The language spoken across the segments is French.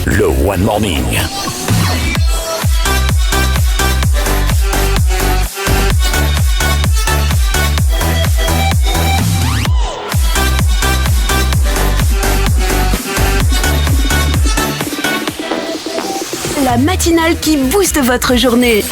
Le One Morning. La matinale qui booste votre journée.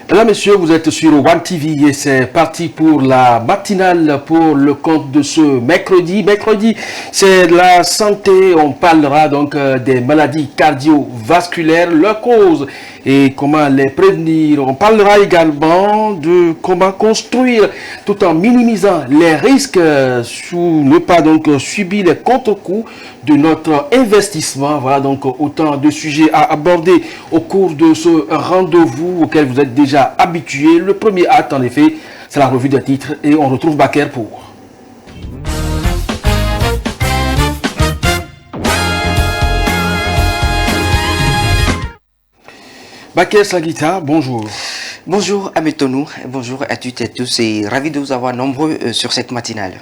Mesdames, Messieurs, vous êtes sur One TV et c'est parti pour la matinale pour le compte de ce mercredi. Mercredi, c'est la santé. On parlera donc des maladies cardiovasculaires, leurs causes et comment les prévenir. On parlera également de comment construire tout en minimisant les risques sous ne pas donc subir les contre-coups de notre investissement. Voilà donc autant de sujets à aborder au cours de ce rendez-vous auquel vous êtes déjà habitués. Le premier acte, en effet, c'est la revue des titres et on retrouve Baker pour. Baker Sagita, bonjour. Bonjour à Métonou, bonjour à toutes et tous et ravi de vous avoir nombreux sur cette matinale.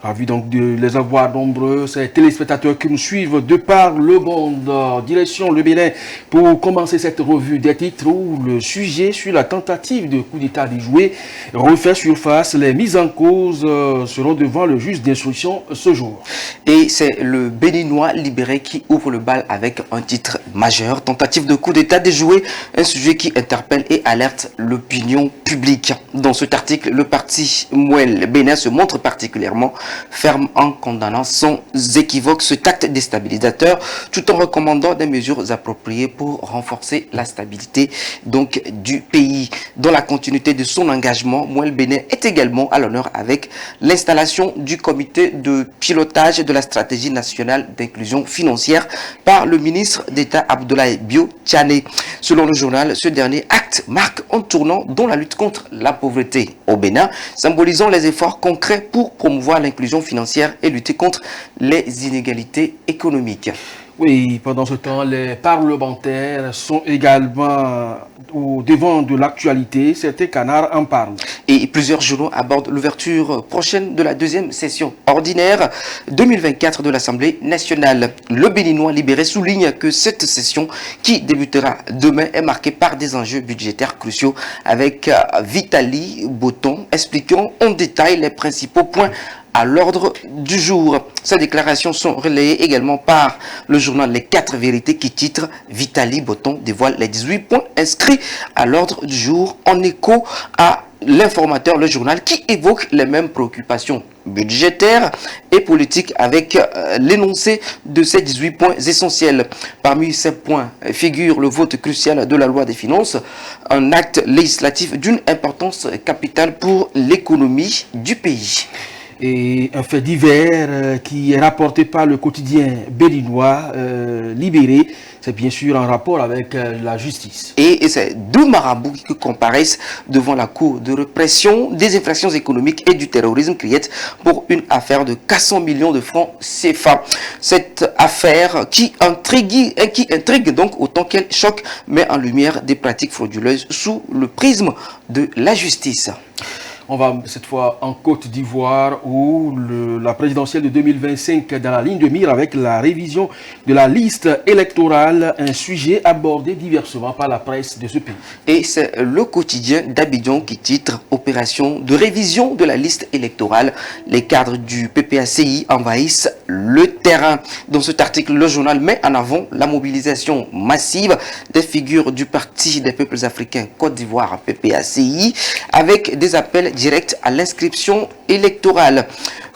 Ravi donc de les avoir nombreux, ces téléspectateurs qui nous suivent de par le monde, direction le Bénin, pour commencer cette revue des titres où le sujet sur la tentative de coup d'État déjoué refait surface. Les mises en cause seront devant le juge d'instruction ce jour. Et c'est le Béninois libéré qui ouvre le bal avec un titre majeur, tentative de coup d'État déjoué, un sujet qui interpelle et alerte l'opinion publique. Dans cet article, le parti Mouel Bénin se montre particulièrement ferme en condamnant sans équivoque cet acte déstabilisateur, tout en recommandant des mesures appropriées pour renforcer la stabilité donc du pays. Dans la continuité de son engagement, Mouel Bénin est également à l'honneur avec l'installation du comité de pilotage de la stratégie nationale d'inclusion financière par le ministre d'État Abdoulaye Bio Tchané. Selon le journal, ce dernier acte marque un tournant dans la lutte contre la pauvreté au Bénin, symbolisant les efforts concrets pour promouvoir l'inclusion financière et lutter contre les inégalités économiques. Oui, pendant ce temps, les parlementaires sont également au devant de l'actualité. Certains canards en parlent. Et plusieurs journaux abordent l'ouverture prochaine de la deuxième session ordinaire 2024 de l'Assemblée nationale. Le Béninois libéré souligne que cette session, qui débutera demain, est marquée par des enjeux budgétaires cruciaux avec Vitali Boton expliquant en détail les principaux points à l'ordre du jour. Ces déclarations sont relayées également par le journal Les 4 Vérités qui titre Vitali Boton dévoile les 18 points inscrits à l'ordre du jour, en écho à l'informateur, le journal qui évoque les mêmes préoccupations budgétaires et politiques avec l'énoncé de ces 18 points essentiels. Parmi ces points figure le vote crucial de la loi des finances, un acte législatif d'une importance capitale pour l'économie du pays. Et un fait divers qui est rapporté par le quotidien béninois libéré, c'est bien sûr en rapport avec la justice. Et c'est deux marabouts qui comparaissent devant la Cour de répression des infractions économiques et du terrorisme criette pour une affaire de 400 millions de francs CFA. Cette affaire qui intrigue donc autant qu'elle choque, met en lumière des pratiques frauduleuses sous le prisme de la justice. On va cette fois en Côte d'Ivoire où la présidentielle de 2025 est dans la ligne de mire avec la révision de la liste électorale, un sujet abordé diversement par la presse de ce pays. Et c'est le quotidien d'Abidjan qui titre Opération de révision de la liste électorale. Les cadres du PPACI envahissent le terrain. Dans cet article, le journal met en avant la mobilisation massive des figures du Parti des peuples africains Côte d'Ivoire, PPACI, avec des appels direct à l'inscription électorale.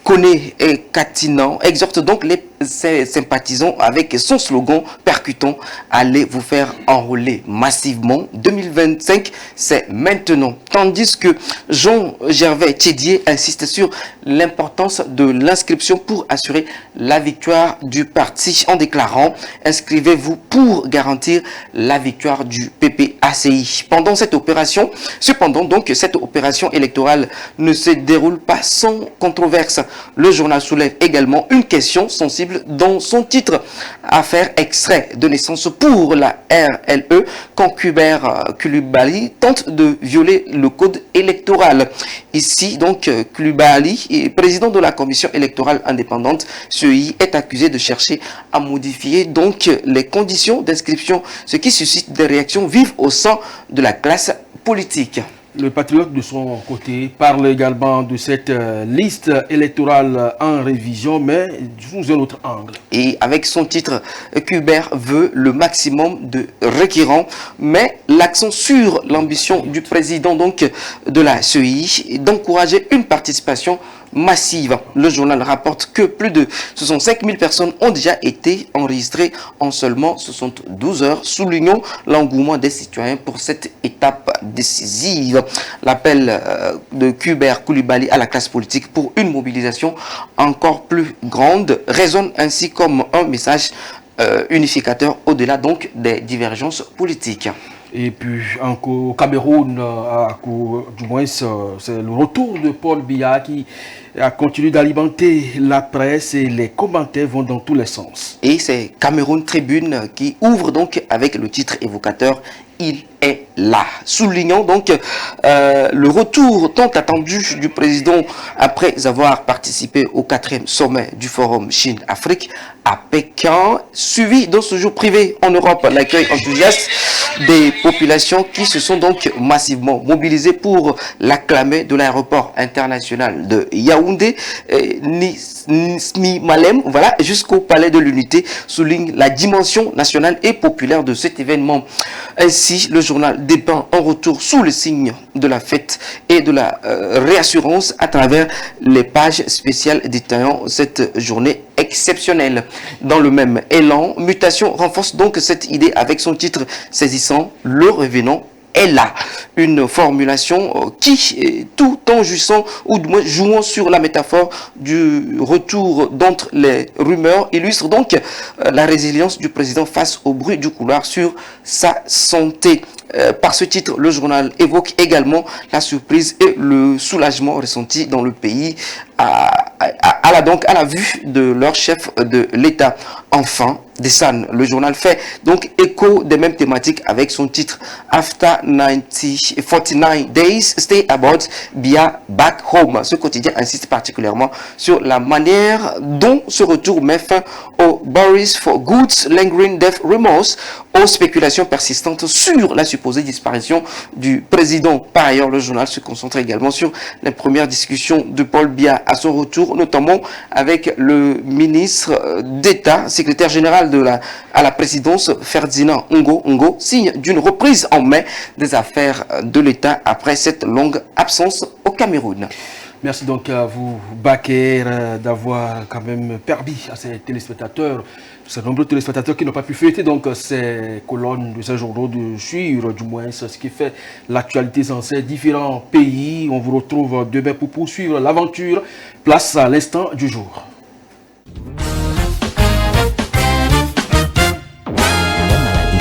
Koné et Katinan exhorte donc ses sympathisants avec son slogan percutant « Allez vous faire enrôler massivement ». 2025, c'est maintenant. Tandis que Jean-Gervais Tchédier insiste sur l'importance de l'inscription pour assurer la victoire du parti en déclarant « Inscrivez-vous pour garantir la victoire du PPACI ». Pendant cette opération, cependant donc, cette opération électorale ne se déroule pas sans controverse. Le journal soulève également une question sensible possible. Dans son titre, affaire extrait de naissance pour la RLE, quand Kubert Coulibaly tente de violer le code électoral. Ici, donc, Coulibaly, président de la commission électorale indépendante, CEI, est accusé de chercher à modifier donc les conditions d'inscription, ce qui suscite des réactions vives au sein de la classe politique. Le patriote, de son côté, parle également de cette liste électorale en révision, mais sous un autre angle. Et avec son titre, Kubert veut le maximum de requérants, mais l'accent sur l'ambition du président donc de la CEI d'encourager une participation massive. Le journal rapporte que plus de 65 000 personnes ont déjà été enregistrées en seulement 72 heures, soulignant l'engouement des citoyens pour cette étape décisive. L'appel de Kubert Coulibaly à la classe politique pour une mobilisation encore plus grande résonne ainsi comme un message unificateur au-delà donc des divergences politiques. Et puis au Cameroun, du moins c'est le retour de Paul Biya qui a continué d'alimenter la presse et les commentaires vont dans tous les sens. Et c'est Cameroun Tribune qui ouvre donc avec le titre évocateur « Il est là », soulignant donc le retour tant attendu du président après avoir participé au 4e sommet du Forum Chine-Afrique à Pékin, suivi dans ce jour privé en Europe l'accueil enthousiaste des populations qui se sont donc massivement mobilisées pour l'acclamer de l'aéroport international de Yaoundé, Nismi Malem, voilà, jusqu'au palais de l'Unité, souligne la dimension nationale et populaire de cet événement. Ainsi, le journal dépeint un retour sous le signe de la fête et de la réassurance à travers les pages spéciales détaillant cette journée exceptionnelle. Dans le même élan, Mutation renforce donc cette idée avec son titre saisissant « Le revenant est là ». Une formulation qui, tout en jouissant ou du moins jouant sur la métaphore du retour d'entre les rumeurs, illustre donc la résilience du président face au bruit du couloir sur sa santé. Par ce titre, le journal évoque également la surprise et le soulagement ressenti dans le pays à la vue de leur chef de l'État. Enfin, Dessan, le journal fait donc écho des mêmes thématiques avec son titre After 49 Days, Stay About Biya Back Home. Ce quotidien insiste particulièrement sur la manière dont ce retour met fin aux Boris for Goods Lingering Death Remorse, aux spéculations persistantes sur la supposée disparition du président. Par ailleurs, le journal se concentre également sur les premières discussions de Paul Biya à son retour, notamment avec le ministre d'État, secrétaire général à la présidence, Ferdinand Ngo, signe d'une reprise en main des affaires de l'État après cette longue absence au Cameroun. Merci donc à vous, Baker, d'avoir quand même permis à ces téléspectateurs, ces nombreux téléspectateurs qui n'ont pas pu fêter donc ces colonnes de ces journaux de suivre du moins ce qui fait l'actualité dans ces différents pays. On vous retrouve demain pour poursuivre l'aventure. Place à l'instant du jour.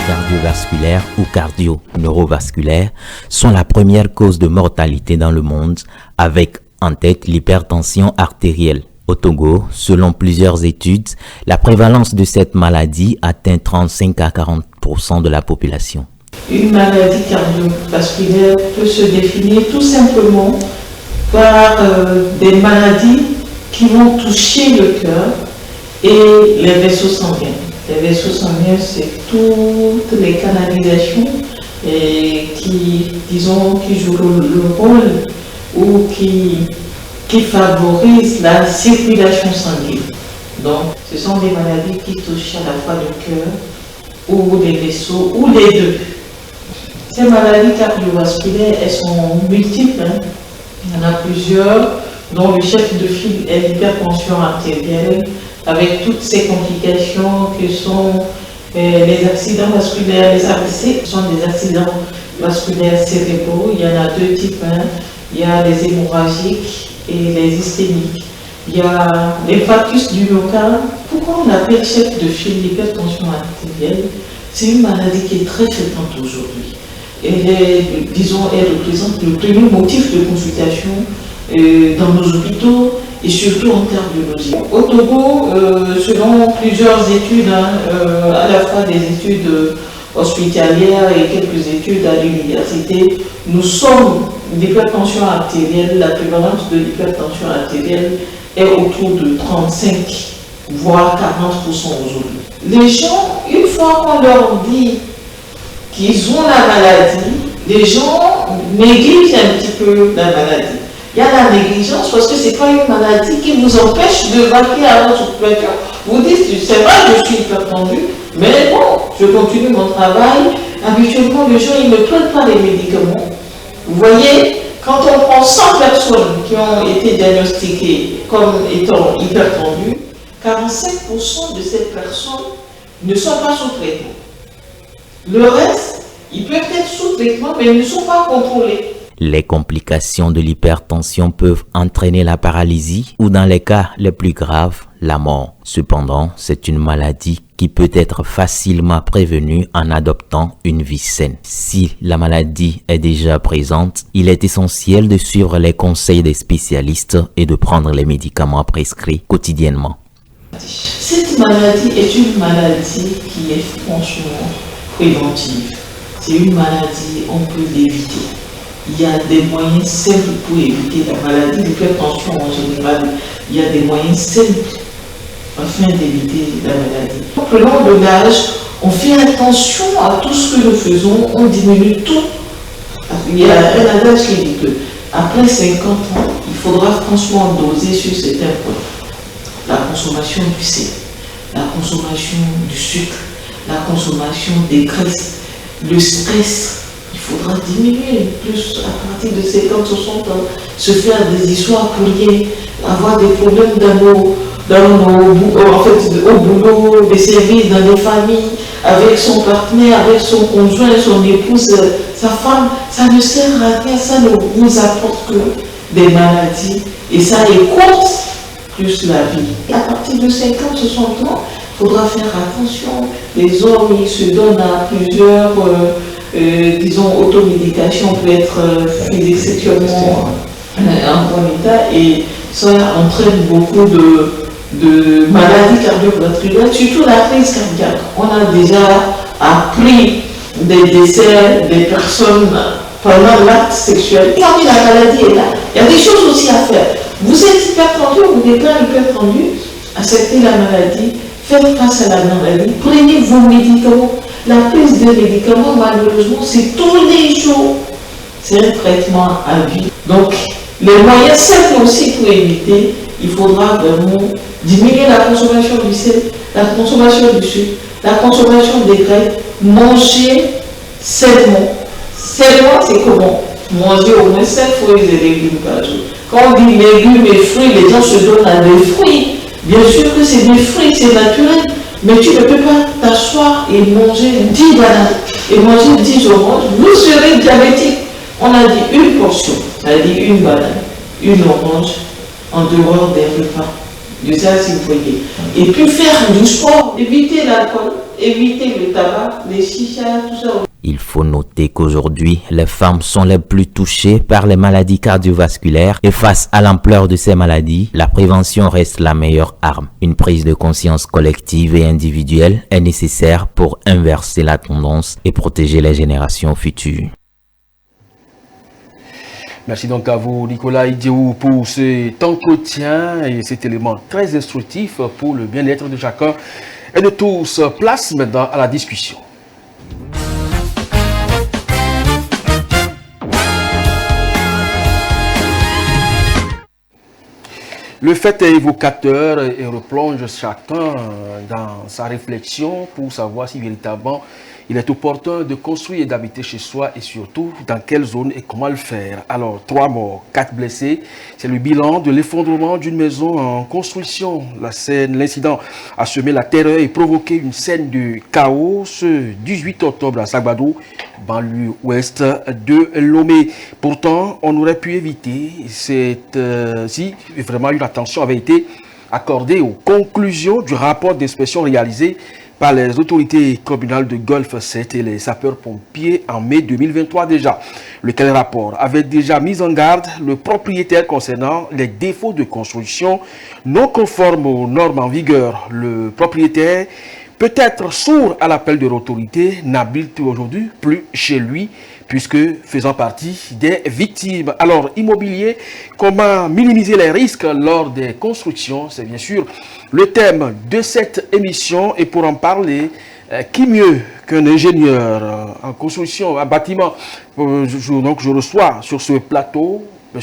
Cardiovasculaires ou cardio-neurovasculaires sont la première cause de mortalité dans le monde, avec en tête l'hypertension artérielle. Au Togo, selon plusieurs études, la prévalence de cette maladie atteint 35 à 40% de la population. Une maladie cardiovasculaire peut se définir tout simplement par des maladies qui vont toucher le cœur et les vaisseaux sanguins. Les vaisseaux sanguins, c'est toutes les canalisations qui jouent le rôle ou qui favorisent la circulation sanguine. Donc, ce sont des maladies qui touchent à la fois le cœur ou les vaisseaux ou les deux. Ces maladies cardiovasculaires, elles sont multiples. Il y en a plusieurs, dont le chef de file est l'hypertension artérielle, avec toutes ces complications que sont les accidents vasculaires, les AVC, ce sont des accidents vasculaires cérébraux. Il y en a deux types, il y a les hémorragiques et les ischémiques. Il y a l'infarctus du myocarde. Pourquoi on appelle chef de file l'hypertension artérielle? C'est une maladie qui est très fréquente aujourd'hui. Elle représente le premier motif de consultation dans nos hôpitaux et surtout en termes de logique. Au Togo, selon plusieurs études, à la fois des études hospitalières et quelques études à l'université, nous sommes l'hypertension artérielle, la prévalence de l'hypertension artérielle est autour de 35, voire 40% aujourd'hui. Les gens, une fois qu'on leur dit qu'ils ont la maladie, les gens négligent un petit peu la maladie. Il y a la négligence parce que ce n'est pas une maladie qui vous empêche de vaquer à votre occupation. Vous dites, c'est vrai, je suis hypertendu, mais bon, je continue mon travail. Habituellement, les gens, ils ne prennent pas les médicaments. Vous voyez, quand on prend 100 personnes qui ont été diagnostiquées comme étant hypertendues, 45% de ces personnes ne sont pas sous traitement. Le reste, ils peuvent être sous traitement, mais ils ne sont pas contrôlés. Les complications de l'hypertension peuvent entraîner la paralysie ou dans les cas les plus graves, la mort. Cependant, c'est une maladie qui peut être facilement prévenue en adoptant une vie saine. Si la maladie est déjà présente, il est essentiel de suivre les conseils des spécialistes et de prendre les médicaments prescrits quotidiennement. Cette maladie est une maladie qui est franchement préventive. C'est une maladie, on peut l'éviter. Il y a des moyens simples pour éviter la maladie, l'hypertension en général. Il y a des moyens simples afin d'éviter la maladie. Au long de l'âge, on fait attention à tout ce que nous faisons, on diminue tout. Il y a un adage qui dit que après 50 ans, il faudra franchement doser sur certains points. La consommation du sel, la consommation du sucre, la consommation des graisses, le stress. Il faudra diminuer plus à partir de 50-60 ans, se faire des histoires pour rien, avoir des problèmes d'amour au boulot, des services dans les familles, avec son partenaire, avec son conjoint, son épouse, sa femme. Ça ne sert à rien, ça ne vous apporte que des maladies et ça écourte plus la vie. Et à partir de 50-60 ans, il faudra faire attention. Les hommes, ils se donnent à plusieurs disons, automédication peut être physique sexuellement en bon état et ça entraîne beaucoup de maladies cardiovasculaires, surtout la crise cardiaque. On a déjà appris des décès des personnes pendant l'acte sexuel. Quand la maladie est là, il y a des choses aussi à faire. Vous êtes hypertendu, vous n'êtes pas hypertendu, acceptez la maladie, faites face à la maladie, prenez vos médicaments. La prise de médicaments, malheureusement, c'est tous les jours. C'est un traitement à vie. Donc, les moyens simples aussi pour éviter, il faudra vraiment diminuer la consommation du sel, la consommation du sucre, la consommation des graisses, manger sainement. Sainement, c'est comment? Manger au moins 5 fruits et légumes par jour. Quand on dit légumes et fruits, les gens se donnent à des fruits. Bien sûr que c'est des fruits, c'est naturel. Mais tu ne peux pas t'asseoir et manger 10 bananes et manger 10 oranges, vous serez diabétique. On a dit une portion, ça a dit une banane, une orange, en dehors des repas. De ça, si vous voyez. Et puis faire du sport, éviter l'alcool, éviter le tabac, les chichas, tout ça. Il faut noter qu'aujourd'hui, les femmes sont les plus touchées par les maladies cardiovasculaires et face à l'ampleur de ces maladies, la prévention reste la meilleure arme. Une prise de conscience collective et individuelle est nécessaire pour inverser la tendance et protéger les générations futures. Merci donc à vous, Nicolas Idiou, pour cet entretien et cet élément très instructif pour le bien-être de chacun et de tous. Place maintenant à la discussion. Le fait est évocateur et replonge chacun dans sa réflexion pour savoir si véritablement il est opportun de construire et d'habiter chez soi et surtout dans quelle zone et comment le faire. Alors, 3 morts, 4 blessés, c'est le bilan de l'effondrement d'une maison en construction. L'incident a semé la terreur et provoqué une scène de chaos ce 18 octobre à Sagbadou, banlieue ouest de Lomé. Pourtant, on aurait pu éviter si vraiment une attention avait été accordée aux conclusions du rapport d'inspection réalisé par les autorités communales de Golfe 7 et les sapeurs-pompiers en mai 2023 déjà. Lequel rapport avait déjà mis en garde le propriétaire concernant les défauts de construction non conformes aux normes en vigueur. Le propriétaire, peut-être sourd à l'appel de l'autorité, n'habite aujourd'hui plus chez lui, puisque faisant partie des victimes. Alors, immobilier, comment minimiser les risques lors des constructions? C'est bien sûr le thème de cette émission. Et pour en parler, qui mieux qu'un ingénieur en construction, en bâtiment? Donc, je reçois sur ce plateau M.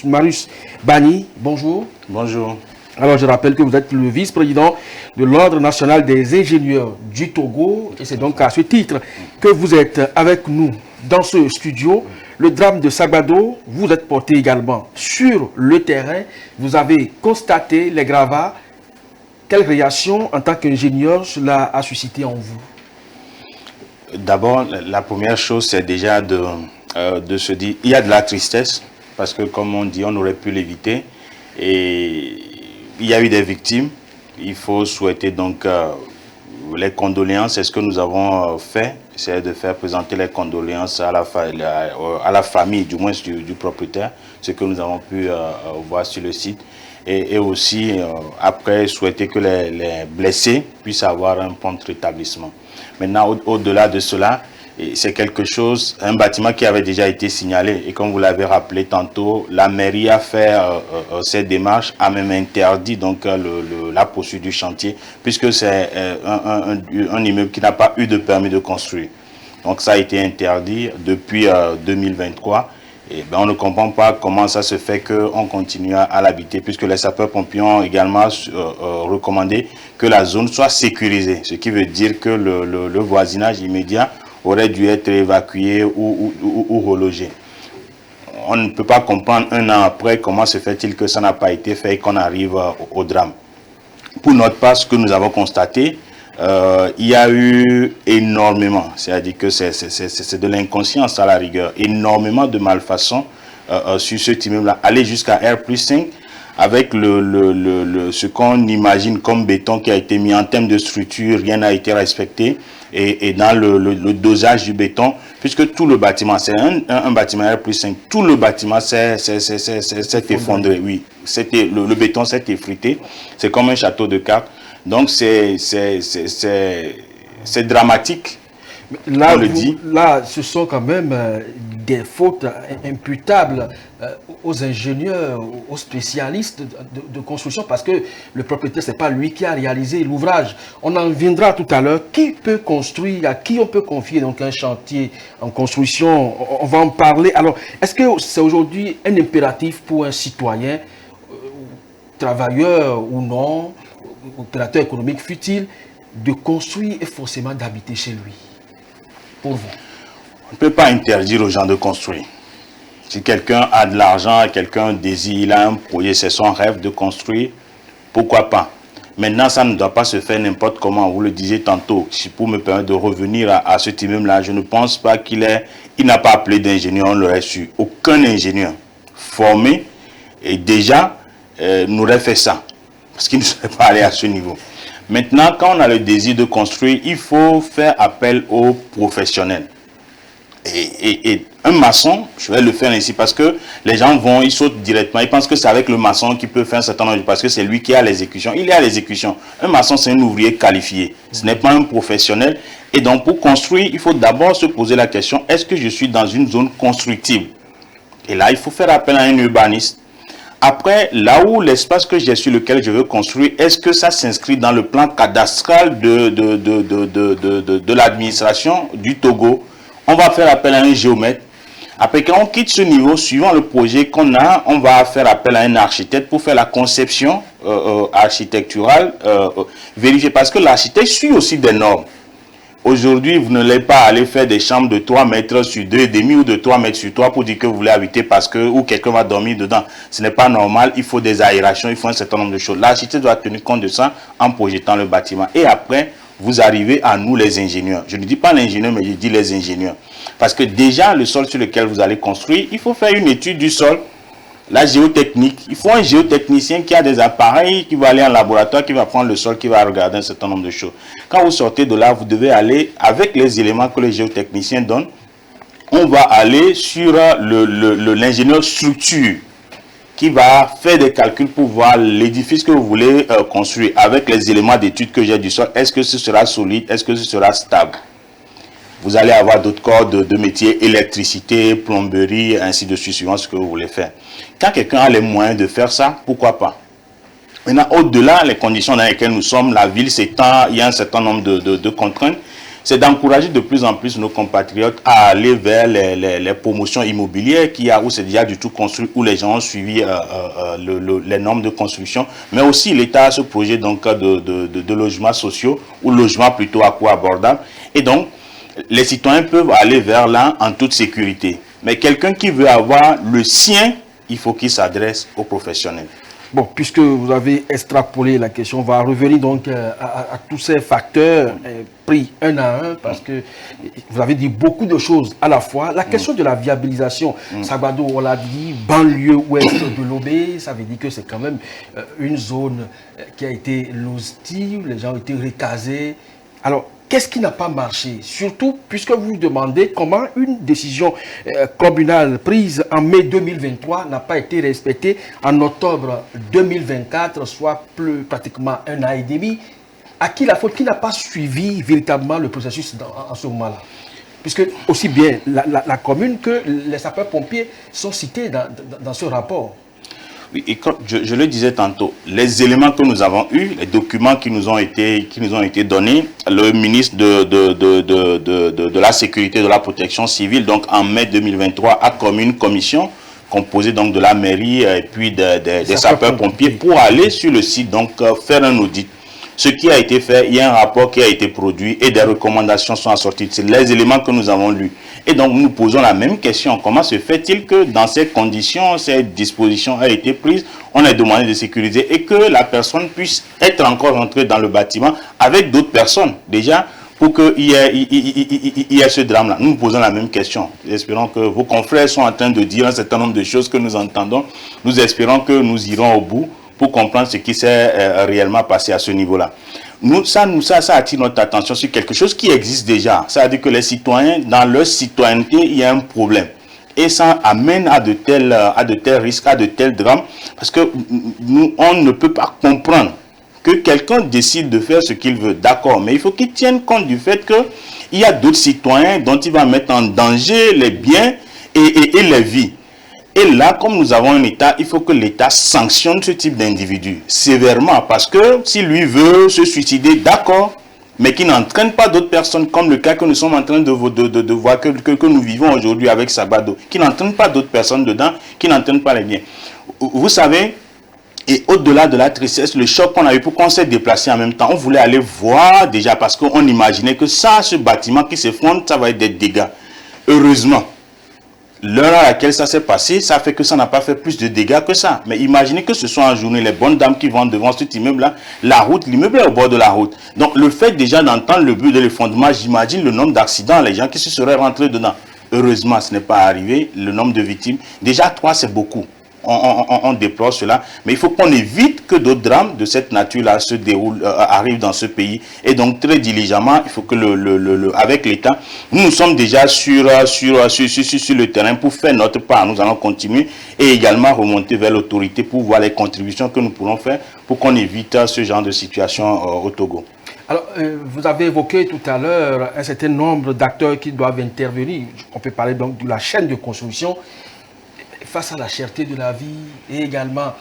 Marius Bani. Bonjour. Bonjour. Alors, je rappelle que vous êtes le vice-président de l'Ordre national des ingénieurs du Togo. Et c'est donc à ce titre que vous êtes avec nous dans ce studio. Le drame de Sagbado, vous êtes porté également sur le terrain. Vous avez constaté les gravats. Quelle réaction en tant qu'ingénieur cela a suscité en vous? D'abord, la première chose, c'est déjà de se dire, il y a de la tristesse, parce que comme on dit, on aurait pu l'éviter. Et il y a eu des victimes. Il faut souhaiter donc les condoléances. C'est ce que nous avons fait. C'est de faire présenter les condoléances à la famille, du moins du propriétaire, ce que nous avons pu voir sur le site. Et aussi, après, souhaiter que les blessés puissent avoir un prompt rétablissement. Maintenant, au-delà de cela, c'est quelque chose, un bâtiment qui avait déjà été signalé. Et comme vous l'avez rappelé tantôt, la mairie a fait cette démarche, a même interdit donc la poursuite du chantier, puisque c'est un immeuble qui n'a pas eu de permis de construire. Donc ça a été interdit depuis 2023. Et ben, on ne comprend pas comment ça se fait qu'on continue à l'habiter, puisque les sapeurs-pompiers ont également recommandé que la zone soit sécurisée, ce qui veut dire que le voisinage immédiat aurait dû être évacué ou relogé. On ne peut pas comprendre un an après comment se fait-il que ça n'a pas été fait et qu'on arrive au drame. Pour notre part, ce que nous avons constaté, il y a eu énormément, c'est-à-dire que c'est de l'inconscience à la rigueur, énormément de malfaçons sur ce immeuble-là, aller jusqu'à R+5 avec ce qu'on imagine comme béton qui a été mis en termes de structure, rien n'a été respecté, et dans le dosage du béton, puisque tout le bâtiment, c'est un bâtiment R+5, tout le bâtiment s'est effondré, oui, le béton s'est effrité, c'est comme un château de cartes. Donc c'est dramatique, là, on le dit. Là, ce sont quand même des fautes imputables aux ingénieurs, aux spécialistes de construction, parce que le propriétaire, ce n'est pas lui qui a réalisé l'ouvrage. On en viendra tout à l'heure. Qui peut construire, à qui on peut confier donc un chantier en construction? On va en parler. Alors, est-ce que c'est aujourd'hui un impératif pour un citoyen, travailleur ou non, opérateur économique fut-il, de construire et forcément d'habiter chez lui? Pour vous? On ne peut pas interdire aux gens de construire. Si quelqu'un a de l'argent, quelqu'un désire, il a un projet, c'est son rêve de construire, pourquoi pas? Maintenant, ça ne doit pas se faire n'importe comment. Vous le disiez tantôt, pour me permettre de revenir à ce immeuble-là, je ne pense pas qu'il n'a pas appelé d'ingénieur, on l'aurait su. Aucun ingénieur formé et déjà n'aurait fait ça, parce qu'il ne serait pas allé à ce niveau. Maintenant, quand on a le désir de construire, il faut faire appel aux professionnels. Et un maçon, je vais le faire ainsi, parce que les gens ils sautent directement, ils pensent que c'est avec le maçon qui peut faire un certain nombre, parce que c'est lui qui a l'exécution. Il est à l'exécution. Un maçon, c'est un ouvrier qualifié. Ce n'est pas un professionnel. Et donc, pour construire, il faut d'abord se poser la question, est-ce que je suis dans une zone constructible? Et là, il faut faire appel à un urbaniste. Après, là où l'espace que j'ai sur lequel je veux construire, est-ce que ça s'inscrit dans le plan cadastral de l'administration du Togo? On va faire appel à un géomètre. Après, quand on quitte ce niveau, suivant le projet qu'on a, on va faire appel à un architecte pour faire la conception architecturale, vérifier, parce que l'architecte suit aussi des normes. Aujourd'hui, vous n'allez pas aller faire des chambres de 3 mètres sur 2,5 ou de 3 mètres sur 3 pour dire que vous voulez habiter parce que ou quelqu'un va dormir dedans. Ce n'est pas normal, il faut des aérations, il faut un certain nombre de choses. L'architecte doit tenir compte de ça en projetant le bâtiment. Et après, vous arrivez à nous les ingénieurs. Je ne dis pas l'ingénieur, mais je dis les ingénieurs. Parce que déjà, le sol sur lequel vous allez construire, il faut faire une étude du sol. La géotechnique, il faut un géotechnicien qui a des appareils, qui va aller en laboratoire, qui va prendre le sol, qui va regarder un certain nombre de choses. Quand vous sortez de là, vous devez aller avec les éléments que les géotechniciens donnent. On va aller sur l'ingénieur structure qui va faire des calculs pour voir l'édifice que vous voulez construire avec les éléments d'étude que j'ai du sol. Est-ce que ce sera solide? Est-ce que ce sera stable? Vous allez avoir d'autres corps de métiers, électricité, plomberie, ainsi de suite, suivant ce que vous voulez faire. Quand quelqu'un a les moyens de faire ça, pourquoi pas? Maintenant, au-delà, les conditions dans lesquelles nous sommes, la ville s'étend, il y a un certain nombre de contraintes. C'est d'encourager de plus en plus nos compatriotes à aller vers les promotions immobilières où c'est déjà du tout construit, où les gens ont suivi les normes de construction. Mais aussi, l'État a ce projet donc, de logements sociaux, ou logements plutôt à coût abordable. Et donc, les citoyens peuvent aller vers là en toute sécurité. Mais quelqu'un qui veut avoir le sien, il faut qu'il s'adresse aux professionnels. Bon, puisque vous avez extrapolé la question, on va revenir donc à tous ces facteurs pris un à un, parce que vous avez dit beaucoup de choses à la fois. La question de la viabilisation, Sabado, on l'a dit, banlieue ouest de l'Obé, ça veut dire que c'est quand même une zone qui a été hostile, les gens ont été recasés. Alors, qu'est-ce qui n'a pas marché? Surtout puisque vous demandez comment une décision communale prise en mai 2023 n'a pas été respectée en octobre 2024, soit pratiquement un an et demi. À qui la faute? Qui n'a pas suivi véritablement le processus en ce moment-là? Puisque aussi bien la commune que les sapeurs-pompiers sont cités dans ce rapport. Oui, et comme je le disais tantôt, les éléments que nous avons eus, les documents qui nous ont été donnés, le ministre de la Sécurité et de la Protection civile, donc en mai 2023, a commis une commission composée donc de la mairie et puis des sapeurs-pompiers pour aller sur le site, donc faire un audit. Ce qui a été fait, il y a un rapport qui a été produit et des recommandations sont assorties. C'est les éléments que nous avons lus. Et donc, nous posons la même question. Comment se fait-il que dans ces conditions, cette disposition a été prise, on a demandé de sécuriser et que la personne puisse être encore rentrée dans le bâtiment avec d'autres personnes, déjà, pour qu'il y ait ce drame-là. Nous posons la même question. Espérons que vos confrères sont en train de dire un certain nombre de choses que nous entendons. Nous espérons que nous irons au bout pour comprendre ce qui s'est réellement passé à ce niveau-là. Ça attire notre attention sur quelque chose qui existe déjà. Ça veut dire que les citoyens, dans leur citoyenneté, il y a un problème. Et ça amène à de tels risques, à de tels drames, parce que on ne peut pas comprendre que quelqu'un décide de faire ce qu'il veut. D'accord, mais il faut qu'il tienne compte du fait qu'il y a d'autres citoyens dont il va mettre en danger les biens et les vies. Et là, comme nous avons un État, il faut que l'État sanctionne ce type d'individu sévèrement. Parce que si lui veut se suicider, d'accord, mais qui n'entraîne pas d'autres personnes, comme le cas que nous sommes en train de voir, que nous vivons aujourd'hui avec Sabado, qui n'entraîne pas d'autres personnes dedans, qui n'entraîne pas les biens. Vous savez, et au-delà de la tristesse, le choc qu'on a eu, pourquoi on s'est déplacé en même temps, on voulait aller voir déjà, parce qu'on imaginait que ça, ce bâtiment qui s'effondre, ça va être des dégâts. Heureusement, l'heure à laquelle ça s'est passé, ça fait que ça n'a pas fait plus de dégâts que ça. Mais imaginez que ce soit en journée, les bonnes dames qui vont devant cet immeuble-là, l'immeuble est au bord de la route. Donc le fait déjà d'entendre le bruit de l'effondrement, j'imagine le nombre d'accidents, les gens qui se seraient rentrés dedans. Heureusement, ce n'est pas arrivé, le nombre de victimes. Déjà 3, c'est beaucoup. On déplore cela, mais il faut qu'on évite que d'autres drames de cette nature-là se déroulent, arrivent dans ce pays. Et donc très diligemment, il faut que avec l'État, nous sommes déjà sur le terrain pour faire notre part. Nous allons continuer et également remonter vers l'autorité pour voir les contributions que nous pourrons faire pour qu'on évite ce genre de situation au Togo. Alors, vous avez évoqué tout à l'heure un certain nombre d'acteurs qui doivent intervenir. On peut parler donc de la chaîne de construction. Face à la cherté de la vie et également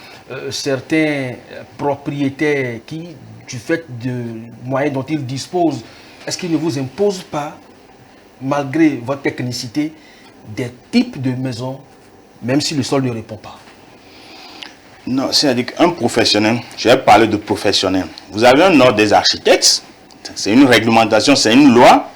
certains propriétaires qui, du fait de moyens dont ils disposent, est-ce qu'ils ne vous imposent pas, malgré votre technicité, des types de maisons, même si le sol ne répond pas? Non, c'est-à-dire qu'un professionnel, je vais parler de professionnel. Vous avez un ordre des architectes, c'est une réglementation, c'est une loi.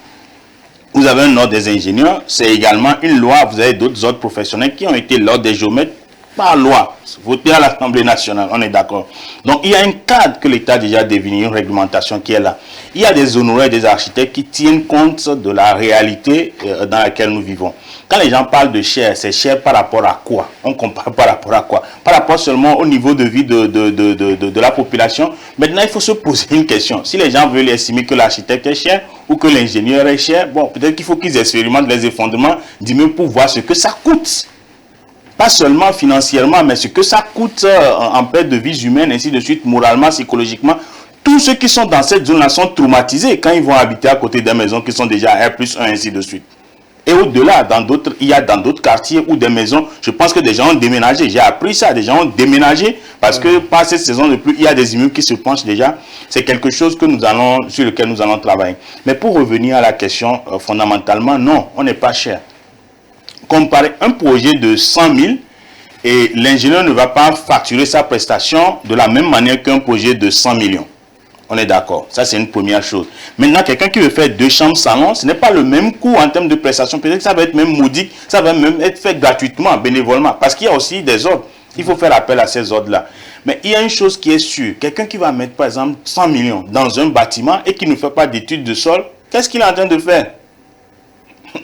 Vous avez un ordre des ingénieurs, c'est également une loi. Vous avez d'autres ordres professionnels qui ont été l'ordre des géomètres par loi, voté à l'Assemblée nationale, on est d'accord. Donc il y a un cadre que l'État a déjà défini, une réglementation qui est là. Il y a des honoraires des architectes qui tiennent compte de la réalité dans laquelle nous vivons. Quand les gens parlent de cher, c'est cher par rapport à quoi? On compare par rapport à quoi? Par rapport seulement au niveau de vie de la population. Maintenant, il faut se poser une question. Si les gens veulent estimer que l'architecte est cher ou que l'ingénieur est cher, bon, peut-être qu'il faut qu'ils expérimentent les effondrements d'immeubles pour voir ce que ça coûte. Pas seulement financièrement, mais ce que ça coûte en perte de vies humaines, ainsi de suite, moralement, psychologiquement. Tous ceux qui sont dans cette zone-là sont traumatisés quand ils vont habiter à côté des maisons qui sont déjà à R+1, ainsi de suite. Et au-delà, il y a dans d'autres quartiers ou des maisons, je pense que des gens ont déménagé. J'ai appris ça, des gens ont déménagé parce que par cette saison de pluie, il y a des immeubles qui se penchent déjà. C'est quelque chose que sur lequel nous allons travailler. Mais pour revenir à la question, fondamentalement, non, on n'est pas cher. Comparer un projet de 100 000 et l'ingénieur ne va pas facturer sa prestation de la même manière qu'un projet de 100 millions. On est d'accord. Ça, c'est une première chose. Maintenant, quelqu'un qui veut faire 2 chambres salon, ce n'est pas le même coût en termes de prestation. Peut-être que ça va être même modique. Ça va même être fait gratuitement, bénévolement. Parce qu'il y a aussi des ordres. Il faut faire appel à ces ordres-là. Mais il y a une chose qui est sûre. Quelqu'un qui va mettre, par exemple, 100 millions dans un bâtiment et qui ne fait pas d'études de sol, qu'est-ce qu'il est en train de faire?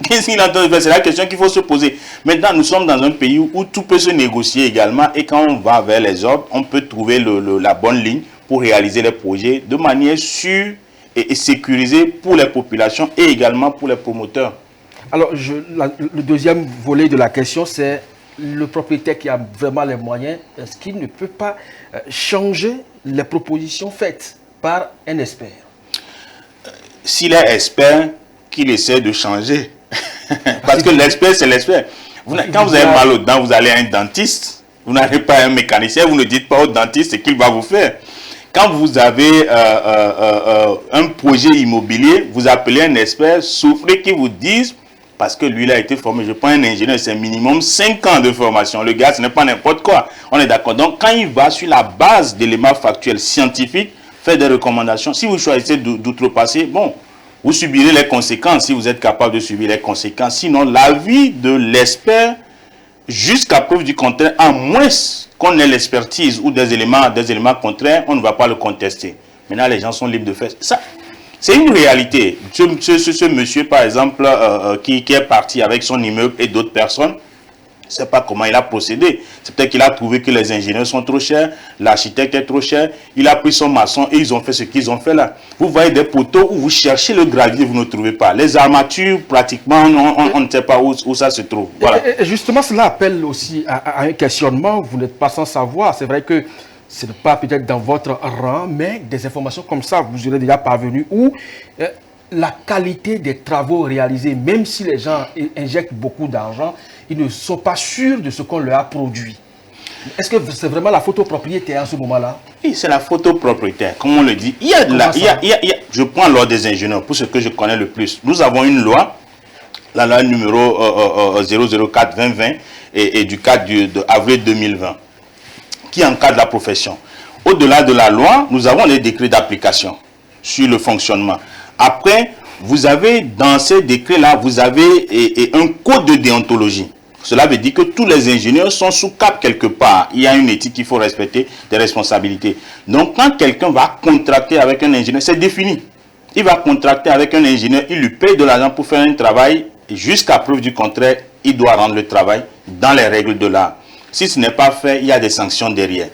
Qu'est-ce qu'il est en train de faire? C'est la question qu'il faut se poser. Maintenant, nous sommes dans un pays où tout peut se négocier également. Et quand on va vers les ordres, on peut trouver la bonne ligne pour réaliser les projets de manière sûre et sécurisée pour les populations et également pour les promoteurs. Alors, le deuxième volet de la question, c'est le propriétaire qui a vraiment les moyens, est-ce qu'il ne peut pas changer les propositions faites par un expert? S'il est expert, qu'il essaie de changer. Parce que l'expert, c'est l'expert. Quand vous avez mal aux dents, vous allez à un dentiste. Vous n'avez pas un mécanicien, vous ne dites pas au dentiste ce qu'il va vous faire. Quand vous avez un projet immobilier, vous appelez un expert, souffrez qu'il vous dise, parce que lui, il a été formé, je prends un ingénieur, c'est minimum 5 ans de formation. Le gars, ce n'est pas n'importe quoi. On est d'accord. Donc, quand il va sur la base d'éléments factuels scientifiques, faire des recommandations, si vous choisissez d'outrepasser, bon, vous subirez les conséquences si vous êtes capable de subir les conséquences. Sinon, l'avis de l'expert, jusqu'à preuve du contraire, à moins qu'on ait l'expertise ou des éléments contraires, on ne va pas le contester. Maintenant, les gens sont libres de faire ça. C'est une réalité. Ce monsieur, par exemple, qui est parti avec son immeuble et d'autres personnes, je ne sais pas comment il a procédé. C'est peut-être qu'il a trouvé que les ingénieurs sont trop chers, l'architecte est trop cher, il a pris son maçon et ils ont fait ce qu'ils ont fait là. Vous voyez des poteaux où vous cherchez le gravier, vous ne trouvez pas. Les armatures, pratiquement, on ne sait pas où ça se trouve. Voilà. Et justement, cela appelle aussi à un questionnement. Vous n'êtes pas sans savoir. C'est vrai que ce n'est pas peut-être dans votre rang, mais des informations comme ça, vous aurez déjà parvenu où la qualité des travaux réalisés, même si les gens injectent beaucoup d'argent, ils ne sont pas sûrs de ce qu'on leur a produit. Est-ce que c'est vraiment la photopropriété en ce moment-là? Oui, c'est la photopropriété, comme on le dit. Je prends l'ordre des ingénieurs pour ce que je connais le plus. Nous avons une loi, la loi numéro 004-2020 et du cadre d'avril 2020, qui encadre la profession. Au-delà de la loi, nous avons les décrets d'application sur le fonctionnement. Après, vous avez dans ces décrets-là, vous avez un code de déontologie. Cela veut dire que tous les ingénieurs sont sous cap quelque part. Il y a une éthique qu'il faut respecter, des responsabilités. Donc, quand quelqu'un va contracter avec un ingénieur, c'est défini. Il va contracter avec un ingénieur, il lui paye de l'argent pour faire un travail, et jusqu'à preuve du contraire, il doit rendre le travail dans les règles de l'art. Si ce n'est pas fait, il y a des sanctions derrière.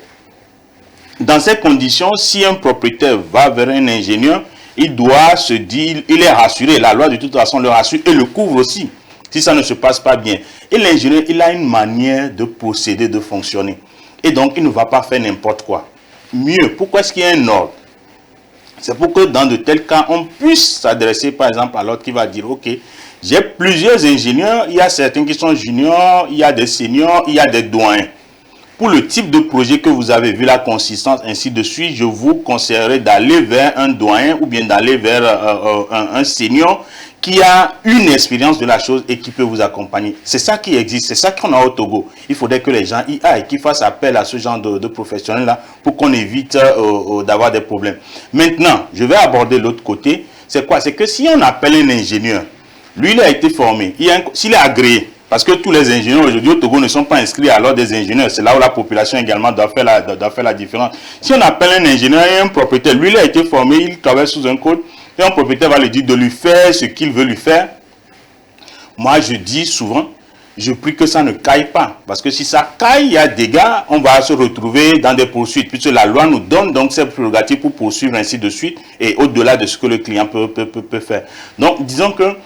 Dans ces conditions, si un propriétaire va vers un ingénieur, il doit se dire, il est rassuré. La loi de toute façon le rassure et le couvre aussi, si ça ne se passe pas bien. Et l'ingénieur, il a une manière de procéder, de fonctionner. Et donc, il ne va pas faire n'importe quoi. Mieux, pourquoi est-ce qu'il y a un ordre? C'est pour que dans de tels cas, on puisse s'adresser par exemple à l'autre qui va dire, ok, j'ai plusieurs ingénieurs, il y a certains qui sont juniors, il y a des seniors, il y a des doyens. Pour le type de projet que vous avez vu, la consistance, ainsi de suite, je vous conseillerais d'aller vers un doyen ou bien d'aller vers un senior qui a une expérience de la chose et qui peut vous accompagner. C'est ça qui existe, c'est ça qu'on a au Togo. Il faudrait que les gens y aillent, qu'ils fassent appel à ce genre de professionnels-là pour qu'on évite d'avoir des problèmes. Maintenant, je vais aborder l'autre côté. C'est quoi? C'est que si on appelle un ingénieur, lui, il a été formé, s'il est agréé, parce que tous les ingénieurs aujourd'hui au Togo ne sont pas inscrits à l'ordre des ingénieurs. C'est là où la population également doit faire la différence. Si on appelle un ingénieur et un propriétaire, lui il a été formé, il travaille sous un code, et un propriétaire va lui dire de lui faire ce qu'il veut lui faire. Moi je dis souvent, je prie que ça ne caille pas. Parce que si ça caille, il y a des dégâts, on va se retrouver dans des poursuites. Puisque la loi nous donne donc ces prérogatives pour poursuivre ainsi de suite et au-delà de ce que le client peut faire. Donc, disons que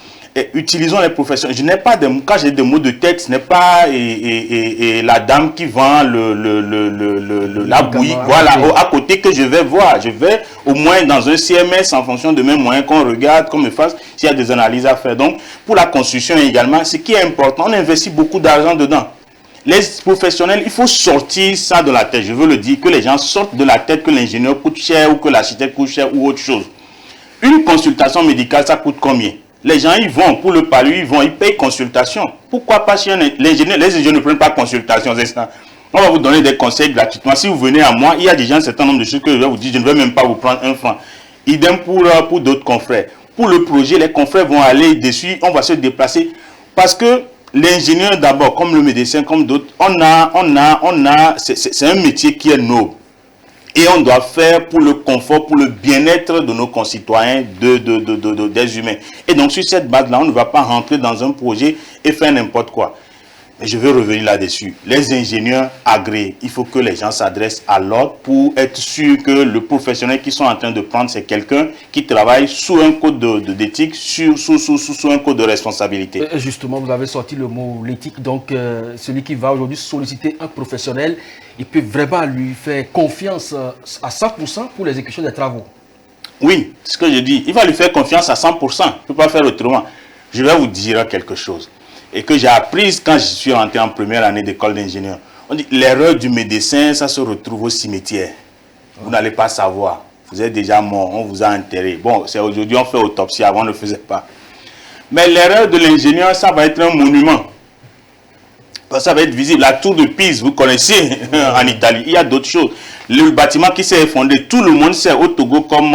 utilisons les professionnels. Je n'ai pas de, quand j'ai des mots de tête, ce n'est pas la dame qui vend la bouillie, voilà, à côté que je vais voir. Je vais au moins dans un CMS en fonction de mes moyens qu'on regarde, qu'on me fasse, s'il y a des analyses à faire. Donc, pour la construction également, ce qui est important, on investit beaucoup d'argent dedans. Les professionnels, il faut sortir ça de la tête. Je veux le dire, que les gens sortent de la tête que l'ingénieur coûte cher ou que l'architecte coûte cher ou autre chose. Une consultation médicale, ça coûte combien? Les gens, ils vont, pour le palu, ils payent consultation. Pourquoi pas si les ingénieurs ne prennent pas consultation, c'est ça. On va vous donner des conseils gratuitement. Si vous venez à moi, il y a déjà un certain nombre de choses que je vais vous dire, je ne vais même pas vous prendre un franc. Idem pour d'autres confrères. Pour le projet, les confrères vont aller dessus, on va se déplacer. Parce que l'ingénieur d'abord, comme le médecin, comme d'autres, c'est un métier qui est noble. Et on doit faire pour le confort, pour le bien-être de nos concitoyens, des humains. Et donc, sur cette base-là, on ne va pas rentrer dans un projet et faire n'importe quoi. Mais je veux revenir là-dessus. Les ingénieurs agréés, il faut que les gens s'adressent à l'ordre pour être sûr que le professionnel qu'ils sont en train de prendre, c'est quelqu'un qui travaille sous un code d'éthique, sous un code de responsabilité. Justement, vous avez sorti le mot l'éthique. Donc, celui qui va aujourd'hui solliciter un professionnel, il peut vraiment lui faire confiance à 100% pour l'exécution des travaux. Oui, ce que je dis, il va lui faire confiance à 100%. Il ne peut pas faire autrement. Je vais vous dire quelque chose. Et que j'ai appris quand je suis rentré en première année d'école d'ingénieur. On dit, l'erreur du médecin, ça se retrouve au cimetière. Vous n'allez pas savoir. Vous êtes déjà mort, on vous a enterré. Bon, c'est aujourd'hui, on fait autopsie, avant on ne le faisait pas. Mais l'erreur de l'ingénieur, ça va être un monument. Ça va être visible. La tour de Pise, vous connaissez en Italie. Il y a d'autres choses. Le bâtiment qui s'est effondré, tout le monde sait au Togo comme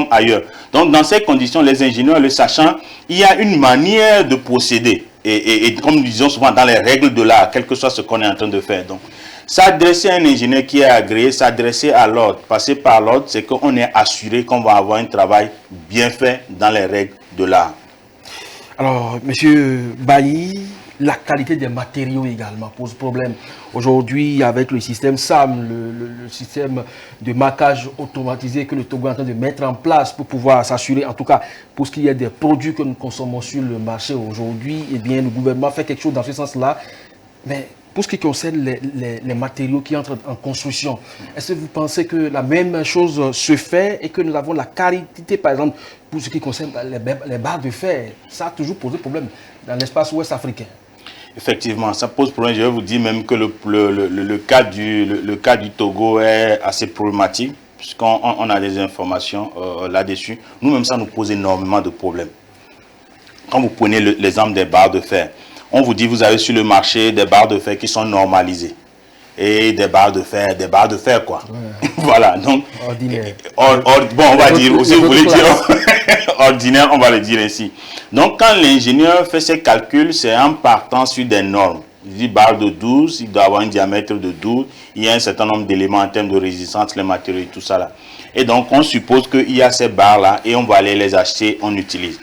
ailleurs. Donc, dans ces conditions, les ingénieurs, le sachant, il y a une manière de procéder. Et comme nous disons souvent, dans les règles de l'art, quel que soit ce qu'on est en train de faire. Donc, s'adresser à un ingénieur qui est agréé, s'adresser à l'ordre, passer par l'ordre, c'est qu'on est assuré qu'on va avoir un travail bien fait dans les règles de l'art. Alors, monsieur Bailly, la qualité des matériaux également pose problème. Aujourd'hui, avec le système SAM, le système de marquage automatisé que le Togo est en train de mettre en place pour pouvoir s'assurer, en tout cas, pour ce qui est des produits que nous consommons sur le marché aujourd'hui, eh bien, le gouvernement fait quelque chose dans ce sens-là. Mais pour ce qui concerne les matériaux qui entrent en construction, est-ce que vous pensez que la même chose se fait et que nous avons la qualité, par exemple, pour ce qui concerne les barres de fer? Ça a toujours posé problème dans l'espace ouest africain. Effectivement, ça pose problème. Je vais vous dire même que le cas du Togo est assez problématique, puisqu'on a des informations là-dessus. Nous-mêmes, ça nous pose énormément de problèmes. Quand vous prenez l'exemple des barres de fer, on vous dit vous avez sur le marché des barres de fer qui sont normalisées. Et des barres de fer quoi. Ouais. Voilà, donc, ordinaire. Bon, on va dire, si vous voulez dire ordinaire, on va le dire ainsi. Donc, quand l'ingénieur fait ses calculs, c'est en partant sur des normes. Il dit barre de 12, il doit avoir un diamètre de 12, il y a un certain nombre d'éléments en termes de résistance, les matériaux et tout ça là. Et donc, on suppose qu'il y a ces barres-là et on va aller les acheter, on utilise.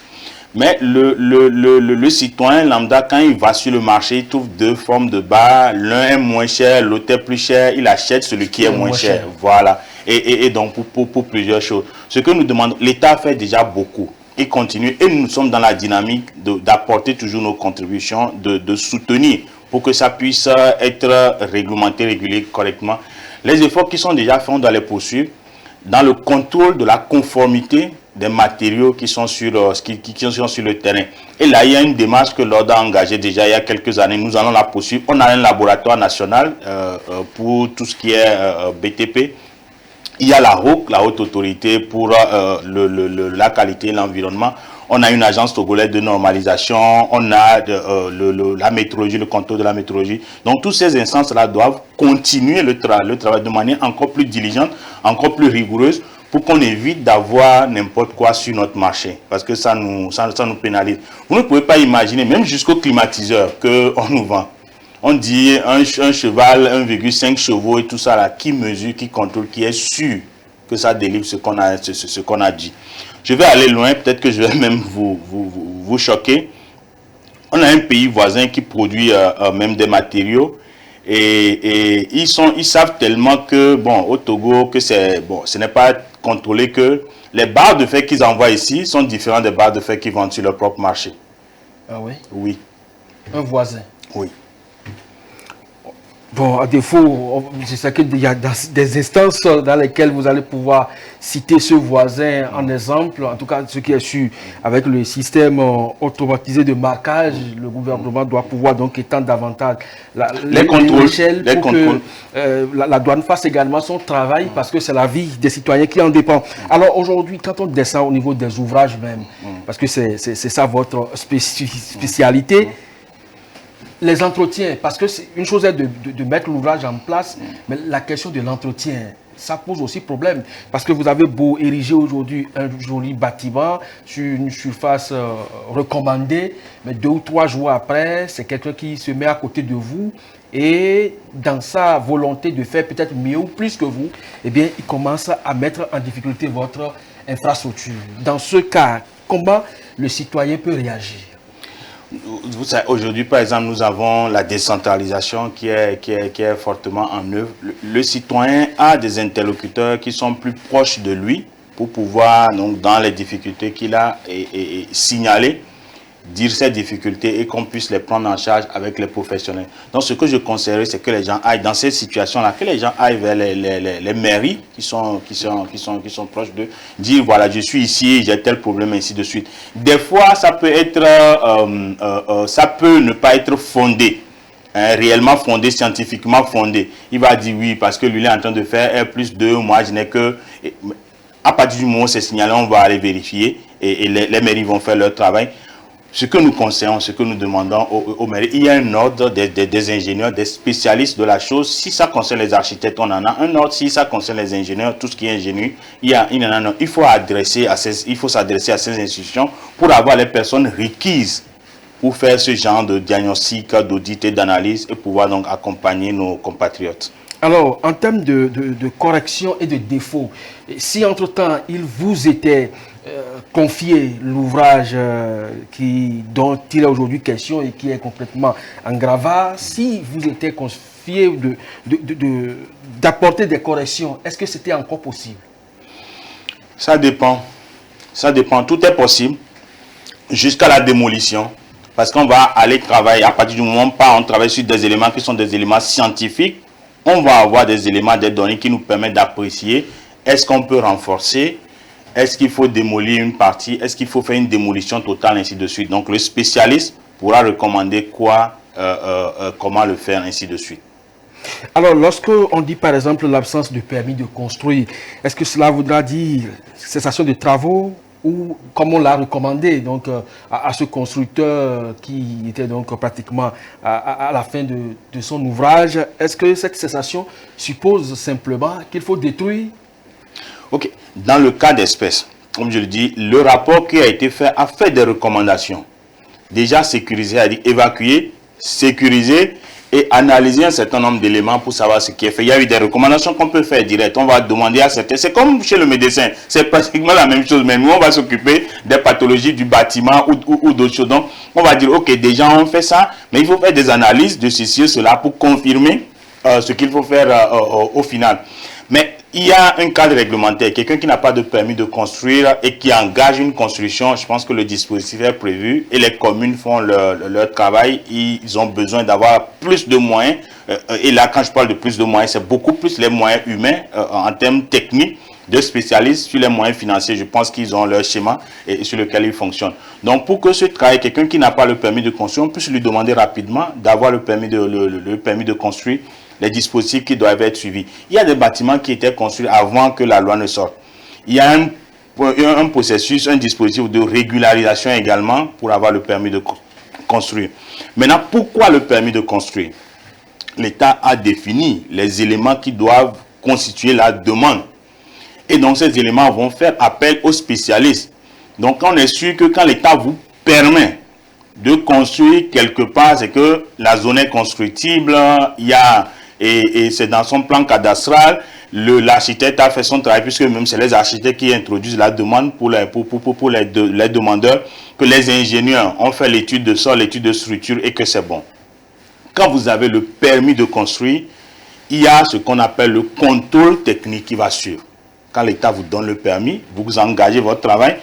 Mais le citoyen lambda, quand il va sur le marché, il trouve deux formes de barres. L'un est moins cher, l'autre est plus cher. Il achète celui qui est moins cher. Voilà. Et donc, pour plusieurs choses. Ce que nous demandons, l'État fait déjà beaucoup. Il continue. Et nous sommes dans la dynamique d'apporter toujours nos contributions, de soutenir pour que ça puisse être réglementé, régulé correctement. Les efforts qui sont déjà faits, on doit les poursuivre dans le contrôle de la conformité des matériaux qui sont sur le terrain. Et là, il y a une démarche que l'ordre a engagée déjà il y a quelques années. Nous allons la poursuivre. On a un laboratoire national pour tout ce qui est BTP. Il y a la ROC, la Haute Autorité pour la qualité et l'environnement. On a une agence togolaise de normalisation. On a la métrologie, le contrôle de la métrologie. Donc, toutes ces instances-là doivent continuer le travail de manière encore plus diligente, encore plus rigoureuse, pour qu'on évite d'avoir n'importe quoi sur notre marché, parce que ça nous pénalise. Vous ne pouvez pas imaginer, même jusqu'au climatiseur qu'on nous vend. On dit un cheval, 1,5 chevaux et tout ça là, qui mesure, qui contrôle, qui est sûr que ça délivre ce qu'on a dit. Je vais aller loin, peut-être que je vais même vous choquer. On a un pays voisin qui produit même des matériaux et ils savent tellement que, bon, au Togo, que ce n'est pas contrôlé, que les barres de fer qu'ils envoient ici sont différentes des barres de fer qu'ils vendent sur leur propre marché. Ah oui? Oui. Un voisin? Oui. Bon, à défaut, je sais qu'il y a des instances dans lesquelles vous allez pouvoir citer ce voisin en exemple. En tout cas, ce qui est sûr, avec le système automatisé de marquage, le gouvernement doit pouvoir donc étendre davantage les contrôles pour que la douane fasse également son travail, parce que c'est la vie des citoyens qui en dépend. Alors aujourd'hui, quand on descend au niveau des ouvrages même, parce que c'est ça votre spécialité, les entretiens, parce que une chose est de mettre l'ouvrage en place, mais la question de l'entretien, ça pose aussi problème. Parce que vous avez beau ériger aujourd'hui un joli bâtiment sur une surface recommandée, mais 2 ou 3 jours après, c'est quelqu'un qui se met à côté de vous et dans sa volonté de faire peut-être mieux ou plus que vous, eh bien, il commence à mettre en difficulté votre infrastructure. Dans ce cas, comment le citoyen peut réagir? Vous savez, aujourd'hui, par exemple, nous avons la décentralisation qui est fortement en œuvre. Le citoyen a des interlocuteurs qui sont plus proches de lui pour pouvoir, donc, dans les difficultés qu'il a, et signaler, dire ces difficultés et qu'on puisse les prendre en charge avec les professionnels. Donc, ce que je conseillerais, c'est que les gens aillent dans ces situations-là, que les gens aillent vers les mairies qui sont proches d'eux, dire voilà, je suis ici, j'ai tel problème, ainsi de suite. Des fois, ça peut être, ça peut ne pas être fondé, réellement fondé, scientifiquement fondé. Il va dire oui, parce que lui, il est en train de faire R+2, moi, je n'ai que... À partir du moment où c'est signalé, on va aller vérifier et les mairies vont faire leur travail. Ce que nous conseillons, ce que nous demandons aux mairies, il y a un ordre des ingénieurs, des spécialistes de la chose. Si ça concerne les architectes, on en a un ordre. Si ça concerne les ingénieurs, tout ce qui est ingénierie, il y en a un ordre. Il faut s'adresser à ces institutions pour avoir les personnes requises pour faire ce genre de diagnostic, d'audit et d'analyse et pouvoir donc accompagner nos compatriotes. Alors, en termes de correction et de défaut, si entre-temps il vous était confié l'ouvrage dont il est aujourd'hui question et qui est complètement en gravat, si vous était confié d'apporter des corrections, est-ce que c'était encore possible? Ça dépend. Ça dépend. Tout est possible jusqu'à la démolition. Parce qu'on va aller travailler, à partir du moment où on travaille sur des éléments qui sont des éléments scientifiques, on va avoir des éléments, des données qui nous permettent d'apprécier est-ce qu'on peut renforcer, est-ce qu'il faut démolir une partie, est-ce qu'il faut faire une démolition totale, ainsi de suite. Donc le spécialiste pourra recommander quoi, comment le faire, ainsi de suite. Alors lorsque on dit par exemple l'absence de permis de construire, est-ce que cela voudra dire cessation de travaux ou comme on l'a recommandé donc, à ce constructeur qui était donc pratiquement à la fin de son ouvrage, est-ce que cette cessation suppose simplement qu'il faut détruire? Ok, dans le cas d'espèce, comme je le dis, le rapport qui a été fait a fait des recommandations. Déjà sécuriser, c'est-à-dire évacuer, sécuriser et analyser un certain nombre d'éléments pour savoir ce qui est fait. Il y a eu des recommandations qu'on peut faire direct. On va demander à certains. C'est comme chez le médecin. C'est pratiquement la même chose. Mais nous, on va s'occuper des pathologies du bâtiment ou d'autres choses. Donc, on va dire, ok, déjà, on fait ça. Mais il faut faire des analyses de ceci et cela pour confirmer ce qu'il faut faire au final. Mais il y a un cadre réglementaire. Quelqu'un qui n'a pas de permis de construire et qui engage une construction, je pense que le dispositif est prévu et les communes font leur travail. Ils ont besoin d'avoir plus de moyens. Et là, quand je parle de plus de moyens, c'est beaucoup plus les moyens humains en termes techniques, de spécialistes. Sur les moyens financiers, je pense qu'ils ont leur schéma et sur lequel ils fonctionnent. Donc, pour que ce travail, quelqu'un qui n'a pas le permis de construire, on puisse lui demander rapidement d'avoir le permis de construire, les dispositifs qui doivent être suivis. Il y a des bâtiments qui étaient construits avant que la loi ne sorte. Il y a un processus, un dispositif de régularisation également pour avoir le permis de construire. Maintenant, pourquoi le permis de construire? L'État a défini les éléments qui doivent constituer la demande. Et donc, ces éléments vont faire appel aux spécialistes. Donc, on est sûr que quand l'État vous permet de construire quelque part, c'est que la zone est constructible, il y a... Et c'est dans son plan cadastral, l'architecte a fait son travail, puisque même c'est les architectes qui introduisent la demande pour les demandeurs, que les ingénieurs ont fait l'étude de sol, l'étude de structure et que c'est bon. Quand vous avez le permis de construire, il y a ce qu'on appelle le contrôle technique qui va suivre. Quand l'État vous donne le permis, vous engagez votre travail.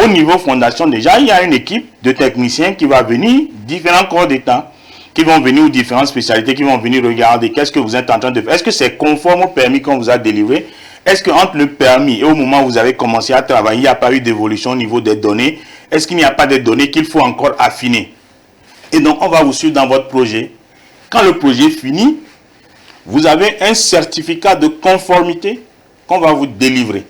Au niveau fondation, déjà, il y a une équipe de techniciens qui va venir, différents corps d'État, qui vont venir aux différentes spécialités, qui vont venir regarder qu'est-ce que vous êtes en train de faire. Est-ce que c'est conforme au permis qu'on vous a délivré? Est-ce qu'entre le permis et au moment où vous avez commencé à travailler, il n'y a pas eu d'évolution au niveau des données? Est-ce qu'il n'y a pas de données qu'il faut encore affiner? Et donc, on va vous suivre dans votre projet. Quand le projet est fini, vous avez un certificat de conformité qu'on va vous délivrer,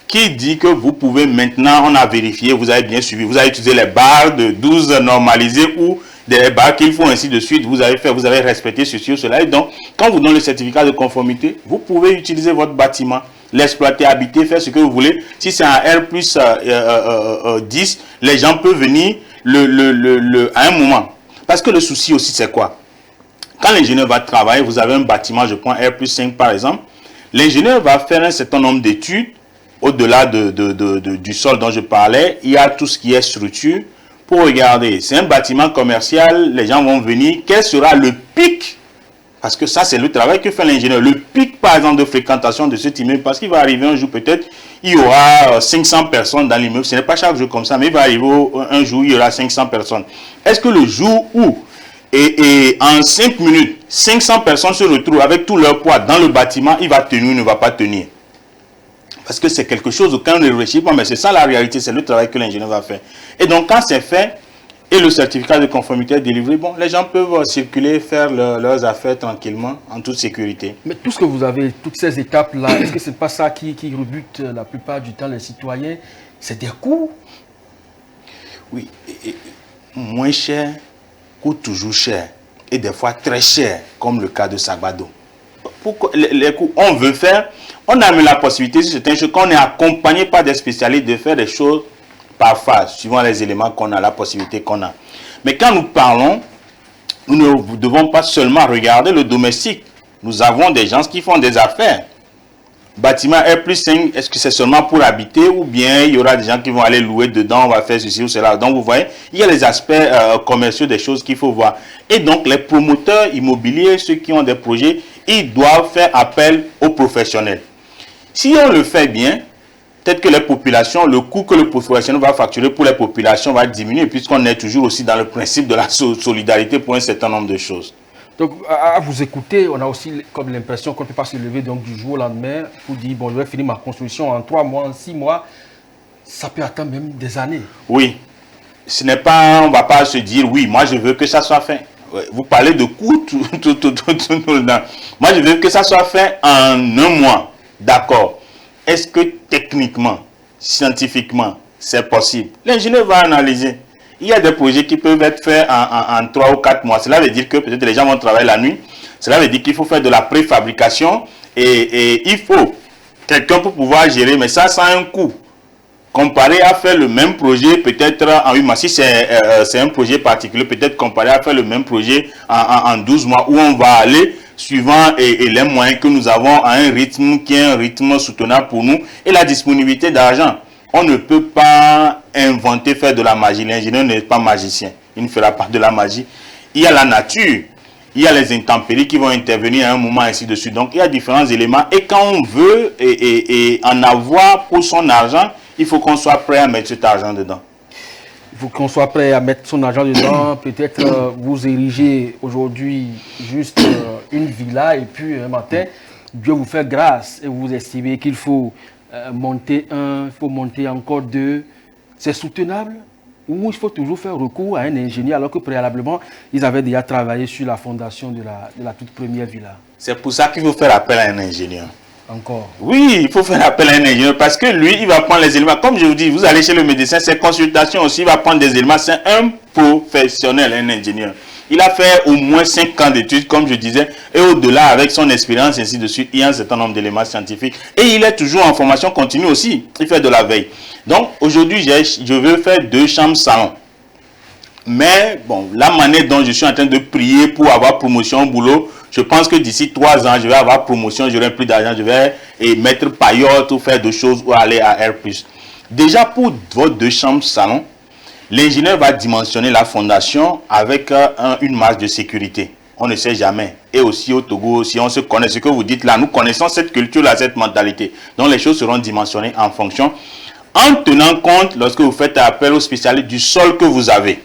qui dit que vous pouvez maintenant, on a vérifié, vous avez bien suivi, vous avez utilisé les barres de 12 normalisées ou des barres qu'il faut ainsi de suite, vous avez respecté ceci ou cela. Et donc, quand vous donnez le certificat de conformité, vous pouvez utiliser votre bâtiment, l'exploiter, habiter, faire ce que vous voulez. Si c'est un R+, 10, les gens peuvent venir à un moment. Parce que le souci aussi, c'est quoi? Quand l'ingénieur va travailler, vous avez un bâtiment, je prends R+5 par exemple, l'ingénieur va faire un certain nombre d'études. Au-delà du sol dont je parlais, il y a tout ce qui est structure. Pour regarder, c'est un bâtiment commercial, les gens vont venir. Quel sera le pic? Parce que ça, c'est le travail que fait l'ingénieur. Le pic, par exemple, de fréquentation de cet immeuble, parce qu'il va arriver un jour, peut-être, il y aura 500 personnes dans l'immeuble. Ce n'est pas chaque jour comme ça, mais il va arriver un jour, il y aura 500 personnes. Est-ce que le jour où, et en 5 minutes, 500 personnes se retrouvent avec tout leur poids dans le bâtiment, il va tenir ou ne va pas tenir? Parce que c'est quelque chose auquel on ne réfléchit pas, mais c'est ça la réalité, c'est le travail que l'ingénieur va faire. Et donc, quand c'est fait, et le certificat de conformité est délivré, bon, les gens peuvent circuler, faire leurs affaires tranquillement, en toute sécurité. Mais tout ce que vous avez, toutes ces étapes-là, est-ce que ce n'est pas ça qui rebute la plupart du temps les citoyens? C'est des coûts? Oui, et moins cher coûte toujours cher, et des fois très cher, comme le cas de Sagbado. Pourquoi les coûts, on veut faire, on a mis la possibilité, si c'est un chose qu'on est accompagné par des spécialistes, de faire des choses par phase, suivant les éléments qu'on a, la possibilité qu'on a. Mais quand nous parlons, nous ne devons pas seulement regarder le domestique. Nous avons des gens qui font des affaires. Bâtiment R+5, est-ce que c'est seulement pour habiter ou bien il y aura des gens qui vont aller louer dedans, on va faire ceci ou cela. Donc vous voyez, il y a les aspects commerciaux des choses qu'il faut voir. Et donc les promoteurs immobiliers, ceux qui ont des projets, ils doivent faire appel aux professionnels. Si on le fait bien, peut-être que les populations, le coût que le professionnel va facturer pour les populations va diminuer, puisqu'on est toujours aussi dans le principe de la solidarité pour un certain nombre de choses. Donc, à vous écouter, on a aussi comme l'impression qu'on ne peut pas se lever donc, du jour au lendemain pour dire, bon, je vais finir ma construction en 3 mois, en 6 mois. Ça peut attendre même des années. Oui. Ce n'est pas, on ne va pas se dire, oui, moi je veux que ça soit fait. Vous parlez de coût tout le temps. Moi, je veux que ça soit fait en 1 mois. D'accord. Est-ce que techniquement, scientifiquement, c'est possible? L'ingénieur va analyser. Il y a des projets qui peuvent être faits en 3 ou 4 mois. Cela veut dire que peut-être les gens vont travailler la nuit. Cela veut dire qu'il faut faire de la préfabrication et il faut quelqu'un pour pouvoir gérer. Mais ça a un coût. Comparé à faire le même projet peut-être en 8 mois. Si c'est un projet particulier, peut-être comparé à faire le même projet en 12 mois où on va aller suivant les moyens que nous avons à un rythme qui est un rythme soutenable pour nous et la disponibilité d'argent. On ne peut pas inventer, faire de la magie. L'ingénieur n'est pas magicien. Il ne fera pas de la magie. Il y a la nature. Il y a les intempéries qui vont intervenir à un moment, ainsi de suite. Donc, il y a différents éléments. Et quand on veut en avoir pour son argent, il faut qu'on soit prêt à mettre cet argent dedans. Il faut qu'on soit prêt à mettre son argent dedans. Peut-être vous érigez aujourd'hui juste une villa et puis un matin, Dieu vous fait grâce et vous estimez qu'il faut monter 1, il faut monter encore 2. C'est soutenable? Ou il faut toujours faire recours à un ingénieur alors que préalablement, ils avaient déjà travaillé sur la fondation de la toute première villa? C'est pour ça qu'il faut faire appel à un ingénieur. Encore? Oui, il faut faire appel à un ingénieur parce que lui, il va prendre les éléments. Comme je vous dis, vous allez chez le médecin, c'est consultation aussi, il va prendre des éléments. C'est un professionnel, un ingénieur. Il a fait au moins 5 ans d'études, comme je disais, et au-delà, avec son expérience, ainsi de suite, il y a un certain nombre d'éléments scientifiques. Et il est toujours en formation continue aussi. Il fait de la veille. Donc, aujourd'hui, je veux faire 2 chambres salon. Mais, bon, la manière dont je suis en train de prier pour avoir promotion au boulot, Je pense que d'ici 3 ans, je vais avoir promotion, j'aurai plus d'argent, je vais mettre paillote ou faire d'autres choses ou aller à R+. Déjà, pour votre 2 chambres salon, l'ingénieur va dimensionner la fondation avec une marge de sécurité. On ne sait jamais. Et aussi au Togo, si on se connaît, ce que vous dites là, nous connaissons cette culture-là, cette mentalité. Donc les choses seront dimensionnées en fonction, en tenant compte, lorsque vous faites appel aux spécialistes, du sol que vous avez.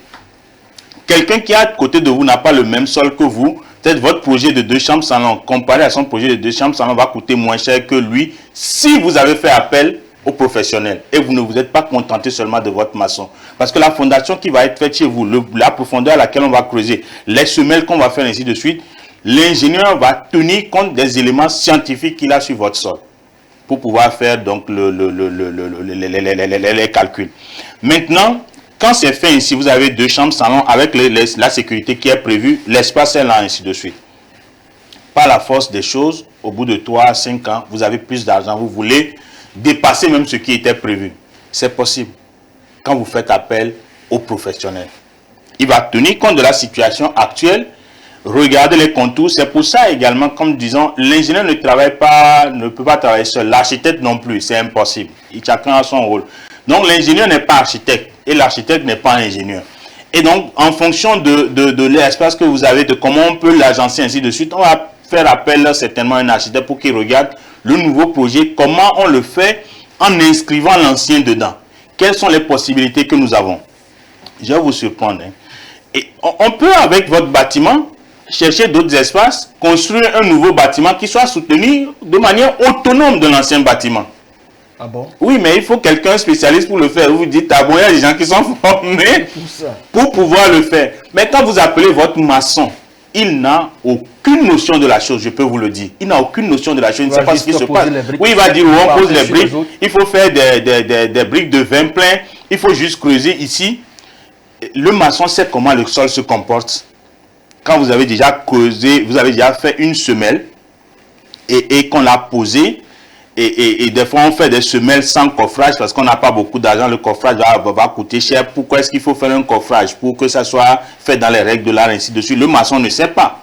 Quelqu'un qui est à côté de vous n'a pas le même sol que vous. Peut-être votre projet de 2 chambres salon, comparé à son projet de 2 chambres salon, va coûter moins cher que lui si vous avez fait appel aux professionnels et vous ne vous êtes pas contenté seulement de votre maçon. Parce que la fondation qui va être faite chez vous, la profondeur à laquelle on va creuser, les semelles qu'on va faire ainsi de suite, l'ingénieur va tenir compte des éléments scientifiques qu'il a sur votre sol pour pouvoir faire donc les calculs. Maintenant, quand c'est fait ici, vous avez 2 chambres salon avec la sécurité qui est prévue, l'espace est là, ainsi de suite. Par la force des choses, au bout de 3 à 5 ans, vous avez plus d'argent, vous voulez dépasser même ce qui était prévu. C'est possible quand vous faites appel aux professionnels. Il va tenir compte de la situation actuelle, regarder les contours. C'est pour ça également, comme disons, l'ingénieur ne peut pas travailler seul. L'architecte non plus, c'est impossible. Chacun a son rôle. Donc l'ingénieur n'est pas architecte et l'architecte n'est pas ingénieur. Et donc, en fonction de l'espace que vous avez, de comment on peut l'agencer, ainsi de suite, on va faire appel certainement à un architecte pour qu'il regarde le nouveau projet, comment on le fait en inscrivant l'ancien dedans. Quelles sont les possibilités que nous avons? Je vais vous surprendre. Et on peut, avec votre bâtiment, chercher d'autres espaces, construire un nouveau bâtiment qui soit soutenu de manière autonome de l'ancien bâtiment. Ah bon? Oui, mais il faut quelqu'un spécialiste pour le faire. Vous dites, ah bon, il y a des gens qui sont formés pour pouvoir le faire. Mais quand vous appelez votre maçon, il n'a aucune notion de la chose, je peux vous le dire. Il n'a aucune notion de la chose, il ne sait pas ce qui se passe. Oui, il va dire où on pose les briques, il faut faire des briques de 20 pleins, il faut juste creuser ici. Le maçon sait comment le sol se comporte. Quand vous avez déjà creusé, vous avez déjà fait une semelle et qu'on l'a posée, et des fois on fait des semelles sans coffrage parce qu'on n'a pas beaucoup d'argent, le coffrage va coûter cher. Pourquoi est-ce qu'il faut faire un coffrage? Pour que ça soit fait dans les règles de l'art, ainsi de suite. Le maçon ne sait pas,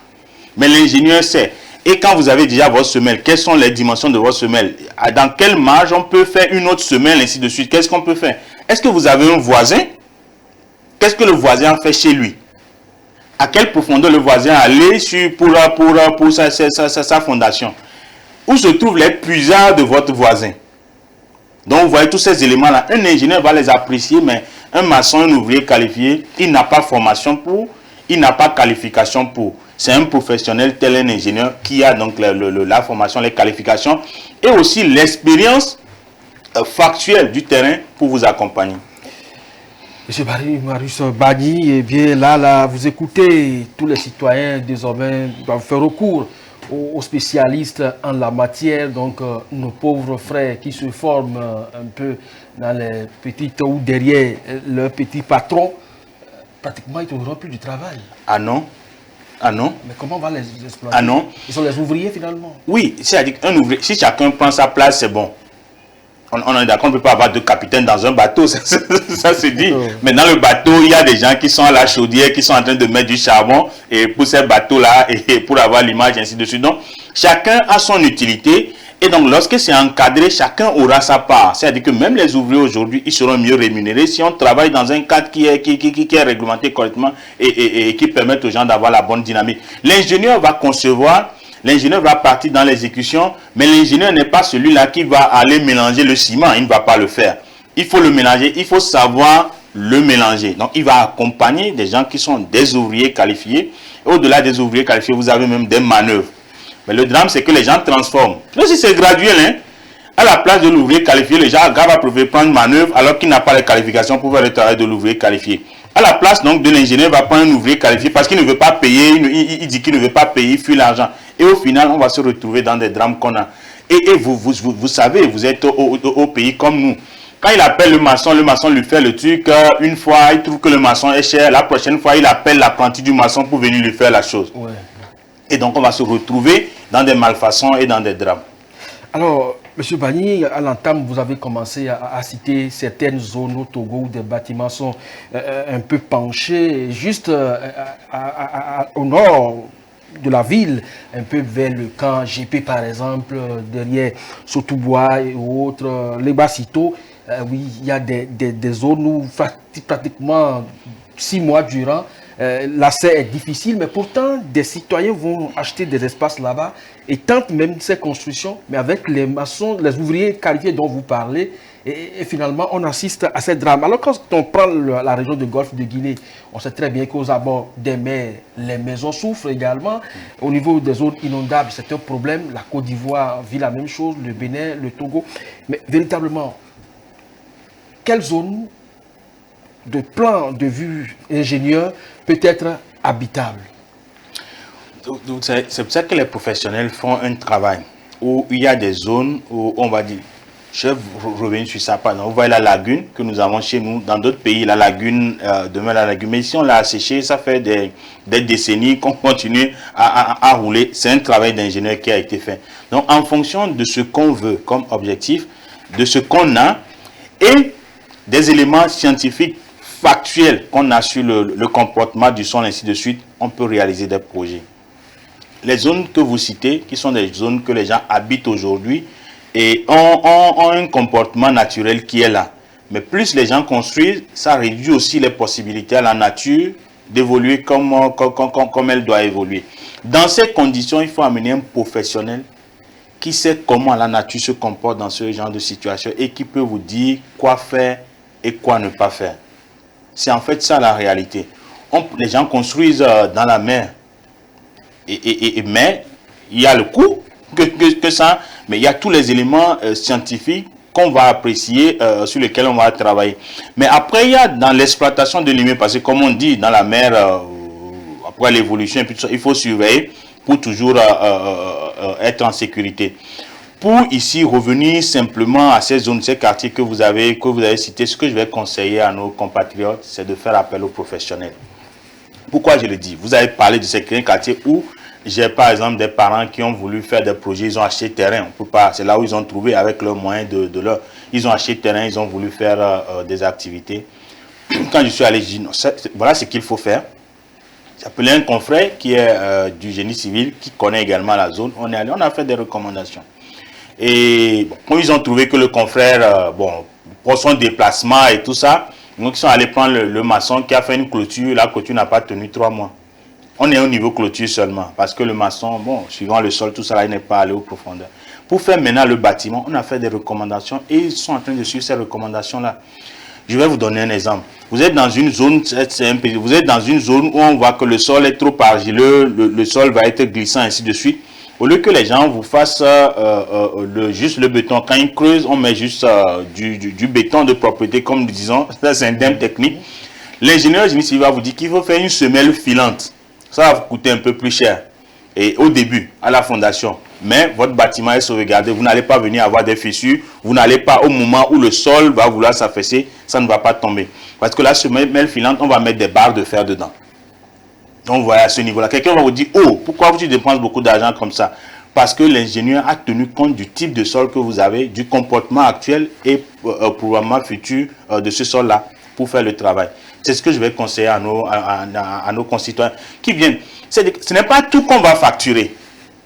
mais l'ingénieur sait. Et quand vous avez déjà votre semelle, quelles sont les dimensions de votre semelle? Dans quelle marge on peut faire une autre semelle, ainsi de suite? Qu'est-ce qu'on peut faire? Est-ce que vous avez un voisin? Qu'est-ce que le voisin a fait chez lui? À quelle profondeur le voisin a allé pour sa fondation? Où se trouvent les puisards de votre voisin? Donc vous voyez tous ces éléments-là. Un ingénieur va les apprécier, mais un maçon, un ouvrier qualifié, il n'a pas formation pour, il n'a pas qualification pour. C'est un professionnel tel un ingénieur qui a donc la formation, les qualifications et aussi l'expérience factuelle du terrain pour vous accompagner. Monsieur Marius Bagny, eh bien là, vous écoutez, tous les citoyens désormais doivent faire recours aux spécialistes en la matière, donc nos pauvres frères qui se forment un peu dans les petites ou derrière leurs petits patrons, pratiquement ils n'auront plus du travail. Ah non? Ah non? Mais comment on va les exploiter? Ah non? Ils sont les ouvriers finalement. Oui, c'est-à-dire qu'un ouvrier, si chacun prend sa place, c'est bon. On est d'accord, on ne peut pas avoir 2 capitaines dans un bateau, ça se dit. Mais dans le bateau, il y a des gens qui sont à la chaudière, qui sont en train de mettre du charbon et pour ces bateaux-là et pour avoir l'image, ainsi de suite. Donc, chacun a son utilité et donc lorsque c'est encadré, chacun aura sa part. C'est-à-dire que même les ouvriers aujourd'hui, ils seront mieux rémunérés si on travaille dans un cadre qui est réglementé correctement et qui permet aux gens d'avoir la bonne dynamique. L'ingénieur va concevoir. L'ingénieur va partir dans l'exécution, mais l'ingénieur n'est pas celui-là qui va aller mélanger le ciment. Il ne va pas le faire. Il faut le mélanger, il faut savoir le mélanger. Donc, il va accompagner des gens qui sont des ouvriers qualifiés. Au-delà des ouvriers qualifiés, vous avez même des manœuvres. Mais le drame, c'est que les gens transforment. Même si c'est graduel, hein, à la place de l'ouvrier qualifié, les gens va préférer prendre manœuvre alors qu'il n'a pas les qualifications pour faire le travail de l'ouvrier qualifié. À la place donc de l'ingénieur, va prendre un ouvrier qualifié parce qu'il ne veut pas payer, il dit qu'il ne veut pas payer, il fuit l'argent. Et au final, on va se retrouver dans des drames qu'on a. Et vous savez, vous êtes au pays comme nous. Quand il appelle le maçon lui fait le truc. Une fois, il trouve que le maçon est cher. La prochaine fois, il appelle l'apprenti du maçon pour venir lui faire la chose. Ouais. Et donc, on va se retrouver dans des malfaçons et dans des drames. Alors, M. Bagny, à l'entame, vous avez commencé à citer certaines zones au Togo où des bâtiments sont un peu penchés. Juste au nord de la ville, un peu vers le camp GP par exemple, derrière Sotoubois et autres, les Bassito, oui, il y a des zones où pratiquement 6 mois durant, l'accès est difficile, mais pourtant des citoyens vont acheter des espaces là-bas et tentent même ces constructions, mais avec les maçons, les ouvriers qualifiés dont vous parlez, et finalement on assiste à ces drames. Alors quand on prend la région de Golfe de Guinée, on sait très bien qu'aux abords des mers, les maisons souffrent également. Au niveau des zones inondables, c'est un problème. La Côte d'Ivoire vit la même chose, le Bénin, le Togo. Mais véritablement, quelle zone de plan de vue ingénieur peut être habitable? C'est pour ça que les professionnels font un travail où il y a des zones où on va dire, je vais revenir sur ça, pardon, vous voyez la lagune que nous avons chez nous, dans d'autres pays, la lagune, demain la lagune, mais si on l'a asséché, ça fait des décennies qu'on continue à rouler. C'est un travail d'ingénieur qui a été fait. Donc en fonction de ce qu'on veut comme objectif, de ce qu'on a et des éléments scientifiques factuels qu'on a sur le comportement du sol, ainsi de suite, on peut réaliser des projets. Les zones que vous citez, qui sont des zones que les gens habitent aujourd'hui et ont un comportement naturel qui est là. Mais plus les gens construisent, ça réduit aussi les possibilités à la nature d'évoluer comme elle doit évoluer. Dans ces conditions, il faut amener un professionnel qui sait comment la nature se comporte dans ce genre de situation et qui peut vous dire quoi faire et quoi ne pas faire. C'est en fait ça la réalité. Les gens construisent dans la mer. Mais il y a le coût que ça, mais il y a tous les éléments scientifiques qu'on va apprécier, sur lesquels on va travailler. Mais après, il y a dans l'exploitation de l'immeuble, parce que comme on dit, dans la mer, après l'évolution, il faut surveiller pour toujours être en sécurité. Pour ici revenir simplement à ces zones, ces quartiers que vous avez cités, ce que je vais conseiller à nos compatriotes, c'est de faire appel aux professionnels. Pourquoi je le dis? Vous avez parlé de ces quartiers où j'ai par exemple des parents qui ont voulu faire des projets, ils ont acheté terrain. On peut pas, c'est là où ils ont trouvé avec leurs moyens ils ont acheté terrain, ils ont voulu faire des activités. Quand je suis allé, je dis non, voilà ce qu'il faut faire. J'ai appelé un confrère qui est du génie civil, qui connaît également la zone. On est allé, on a fait des recommandations. Et bon, ils ont trouvé que le confrère, pour son déplacement et tout ça, donc ils sont allés prendre le maçon qui a fait une clôture. La clôture n'a pas tenu 3 mois. On est au niveau clôture seulement, parce que le maçon, suivant le sol, tout ça là, il n'est pas allé aux profondeurs. Pour faire maintenant le bâtiment, on a fait des recommandations et ils sont en train de suivre ces recommandations-là. Je vais vous donner un exemple. Vous êtes dans une zone, vous êtes dans une zone où on voit que le sol est trop argileux, le sol va être glissant, ainsi de suite. Au lieu que les gens vous fassent juste le béton, quand ils creusent, on met juste du béton de propreté, comme nous disons, ça c'est un terme technique. L'ingénieur génie civil va vous dire qu'il faut faire une semelle filante. Ça va vous coûter un peu plus cher. Et au début, à la fondation. Mais votre bâtiment est sauvegardé. Vous n'allez pas venir avoir des fissures. Vous n'allez pas, au moment où le sol va vouloir s'affaisser, ça ne va pas tomber. Parce que la semelle filante, on va mettre des barres de fer dedans. Donc voilà, à ce niveau-là. Quelqu'un va vous dire, oh, pourquoi tu dépenses beaucoup d'argent comme ça? Parce que l'ingénieur a tenu compte du type de sol que vous avez, du comportement actuel et probablement futur de ce sol-là pour faire le travail. C'est ce que je vais conseiller à nos concitoyens qui viennent. Ce n'est pas tout qu'on va facturer.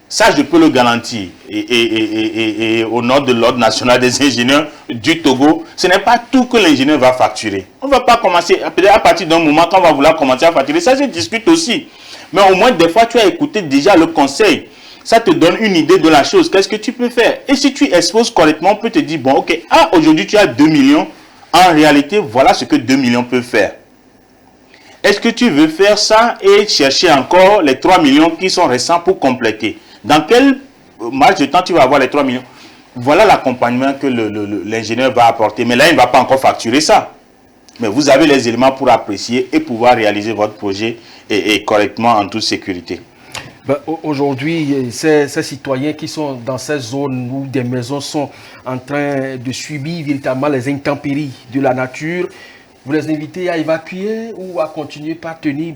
Ça, je peux le garantir. Et au nom de l'Ordre national des ingénieurs du Togo, ce n'est pas tout que l'ingénieur va facturer. On ne va pas commencer, à partir d'un moment, quand on va vouloir commencer à facturer, ça se discute aussi. Mais au moins, des fois, tu as écouté déjà le conseil. Ça te donne une idée de la chose. Qu'est-ce que tu peux faire? Et si tu exposes correctement, on peut te dire, bon, ok, aujourd'hui, tu as 2 millions. En réalité, voilà ce que 2 millions peuvent faire. Est-ce que tu veux faire ça et chercher encore les 3 millions qui sont restants pour compléter? Dans quel marge de temps tu vas avoir les 3 millions? Voilà l'accompagnement que l'ingénieur va apporter. Mais là, il ne va pas encore facturer ça. Mais vous avez les éléments pour apprécier et pouvoir réaliser votre projet et correctement en toute sécurité. Aujourd'hui, ces citoyens qui sont dans ces zones où des maisons sont en train de subir véritablement les intempéries de la nature, vous les invitez à évacuer ou à continuer par tenir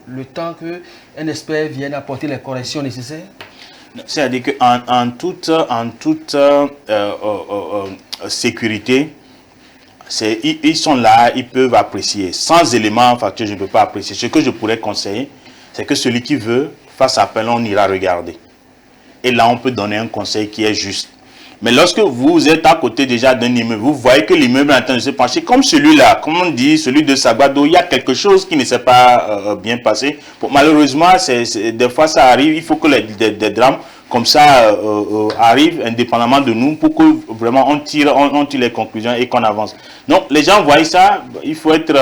le temps qu'un expert vienne apporter les corrections nécessaires? C'est-à-dire qu'en toute sécurité, ils sont là, ils peuvent apprécier. Sans éléments factuels, je ne peux pas apprécier. Ce que je pourrais conseiller, c'est que celui qui veut face à appel, on ira regarder. Et là, on peut donner un conseil qui est juste. Mais lorsque vous êtes à côté déjà d'un immeuble, vous voyez que l'immeuble est en train de se pencher, comme celui-là, comme on dit, celui de Sagbado, il y a quelque chose qui ne s'est pas bien passé. Bon, malheureusement, des fois ça arrive, il faut que des drames comme ça arrivent indépendamment de nous pour que vraiment on tire les conclusions et qu'on avance. Donc les gens voient ça, il faut être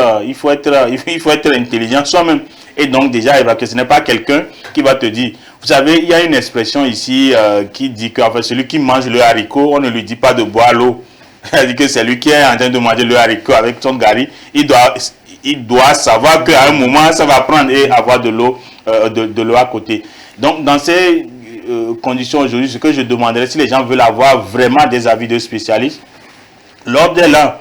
intelligent soi-même. Et donc déjà, ce n'est pas quelqu'un qui va te dire. Vous savez, il y a une expression ici qui dit que enfin, celui qui mange le haricot, on ne lui dit pas de boire l'eau. C'est-à-dire que c'est lui qui est en train de manger le haricot avec son gari. Il doit savoir qu'à un moment, ça va prendre et avoir de l'eau à côté. Donc, dans ces conditions aujourd'hui, ce que je demanderais, si les gens veulent avoir vraiment des avis de spécialistes, l'ordre est là.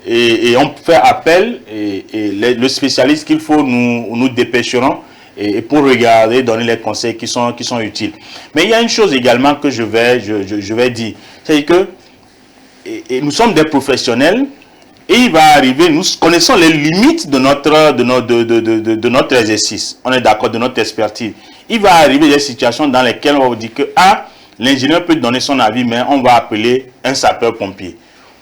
Et on fait appel et le spécialiste qu'il faut, nous dépêcherons et pour regarder, donner les conseils qui sont utiles. Mais il y a une chose également que je vais dire, c'est que nous sommes des professionnels et il va arriver, nous connaissons les limites de notre exercice, on est d'accord, de notre expertise. Il va arriver des situations dans lesquelles on va vous dire que l'ingénieur peut donner son avis, mais on va appeler un sapeur-pompier.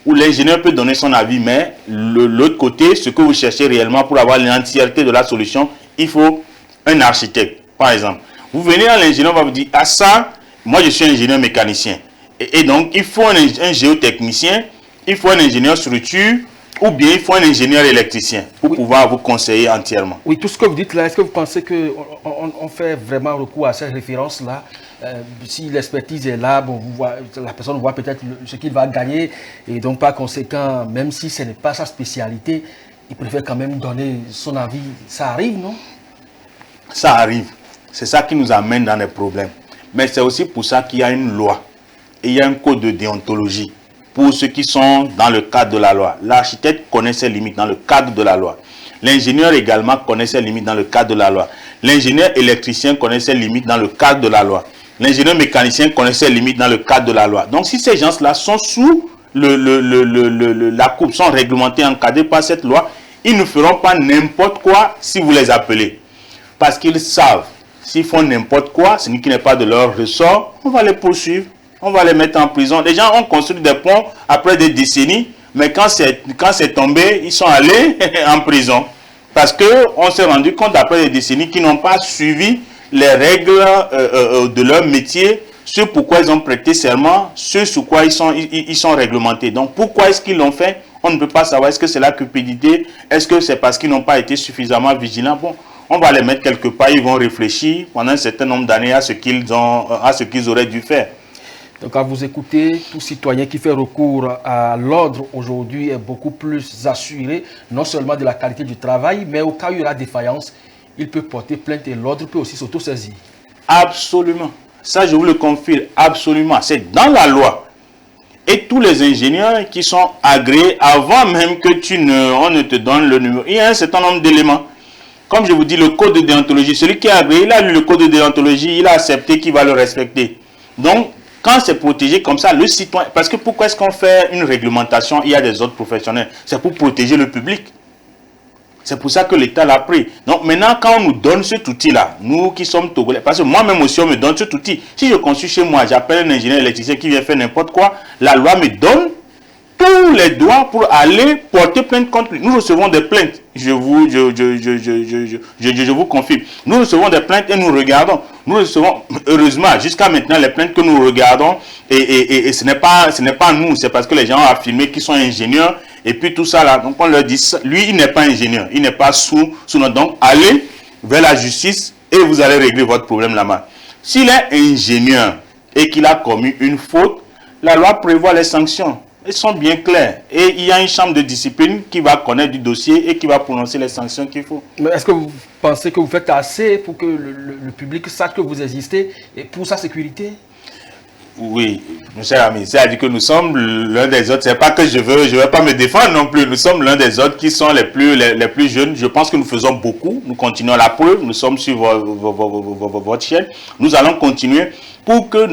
Ou l'ingénieur peut donner son avis, mais l'autre côté, ce que vous cherchez réellement pour avoir l'entièreté de la solution, il faut un architecte, par exemple. Vous venez à l'ingénieur, on va vous dire, ça, moi je suis ingénieur mécanicien. Et donc, il faut un géotechnicien, il faut un ingénieur structure, ou bien il faut un ingénieur électricien pour pouvoir vous conseiller entièrement. Oui, tout ce que vous dites là, est-ce que vous pensez qu'on fait vraiment recours à ces références-là? Si l'expertise est là, bon, la personne voit peut-être ce qu'il va gagner, et donc par conséquent, même si ce n'est pas sa spécialité, il préfère quand même donner son avis. Ça arrive, non? Ça arrive. C'est ça qui nous amène dans les problèmes. Mais c'est aussi pour ça qu'il y a une loi et il y a un code de déontologie pour ceux qui sont dans le cadre de la loi. L'architecte connaît ses limites dans le cadre de la loi. L'ingénieur également connaît ses limites dans le cadre de la loi. L'ingénieur électricien connaît ses limites dans le cadre de la loi. L'ingénieur mécanicien connaît ses limites dans le cadre de la loi. Donc si ces gens-là sont sous la coupe, sont réglementés, encadrés par cette loi, ils ne feront pas n'importe quoi si vous les appelez. Parce qu'ils savent, s'ils font n'importe quoi, ce qui n'est pas de leur ressort, on va les poursuivre, on va les mettre en prison. Les gens ont construit des ponts après des décennies, mais quand c'est tombé, ils sont allés en prison. Parce qu'on s'est rendu compte après des décennies qu'ils n'ont pas suivi les règles de leur métier, ce pourquoi ils ont prêté serment, ce sur quoi ils sont réglementés. Donc pourquoi est-ce qu'ils l'ont fait? On ne peut pas savoir. Est-ce que c'est la cupidité? Est-ce que c'est parce qu'ils n'ont pas été suffisamment vigilants? Bon, on va les mettre quelque part, ils vont réfléchir pendant un certain nombre d'années à ce qu'ils auraient dû faire. Donc, quand vous écoutez, tout citoyen qui fait recours à l'ordre aujourd'hui est beaucoup plus assuré, non seulement de la qualité du travail, mais au cas où il y aura défaillance, il peut porter plainte et l'ordre peut aussi s'auto-saisir. Absolument. Ça, je vous le confirme, absolument. C'est dans la loi. Et tous les ingénieurs qui sont agréés, avant même que on ne te donne le numéro, il y a un certain nombre d'éléments. Comme je vous dis, le code de déontologie, celui qui est agréé, il a lu le code de déontologie, il a accepté qu'il va le respecter. Donc, quand c'est protégé comme ça, le citoyen... Parce que pourquoi est-ce qu'on fait une réglementation? Il y a des autres professionnels. C'est pour protéger le public. C'est pour ça que l'État l'a pris. Donc maintenant, quand on nous donne cet outil-là, nous qui sommes togolais, parce que moi-même aussi, on me donne cet outil. Si je construis chez moi, j'appelle un ingénieur électricien qui vient faire n'importe quoi, la loi me donne tous les droits pour aller porter plainte contre lui. Nous recevons des plaintes. Je vous confirme. Nous recevons des plaintes et nous regardons. Nous recevons, heureusement, jusqu'à maintenant, les plaintes que nous regardons, et ce n'est pas nous, c'est parce que les gens ont affirmé qu'ils sont ingénieurs, et puis tout ça là, donc on leur dit, lui, il n'est pas ingénieur, il n'est pas sous notre... Donc, allez vers la justice et vous allez régler votre problème là-bas. S'il est ingénieur et qu'il a commis une faute, la loi prévoit les sanctions. Elles sont bien claires. Et il y a une chambre de discipline qui va connaître du dossier et qui va prononcer les sanctions qu'il faut. Mais est-ce que vous pensez que vous faites assez pour que le public sache que vous existez et pour sa sécurité? Oui, mon cher ami, c'est-à-dire que nous sommes l'un des autres. C'est pas que je veux pas me défendre non plus. Nous sommes l'un des autres qui sont les plus jeunes. Je pense que nous faisons beaucoup. Nous continuons la preuve. Nous sommes sur votre chaîne. Nous allons continuer pour que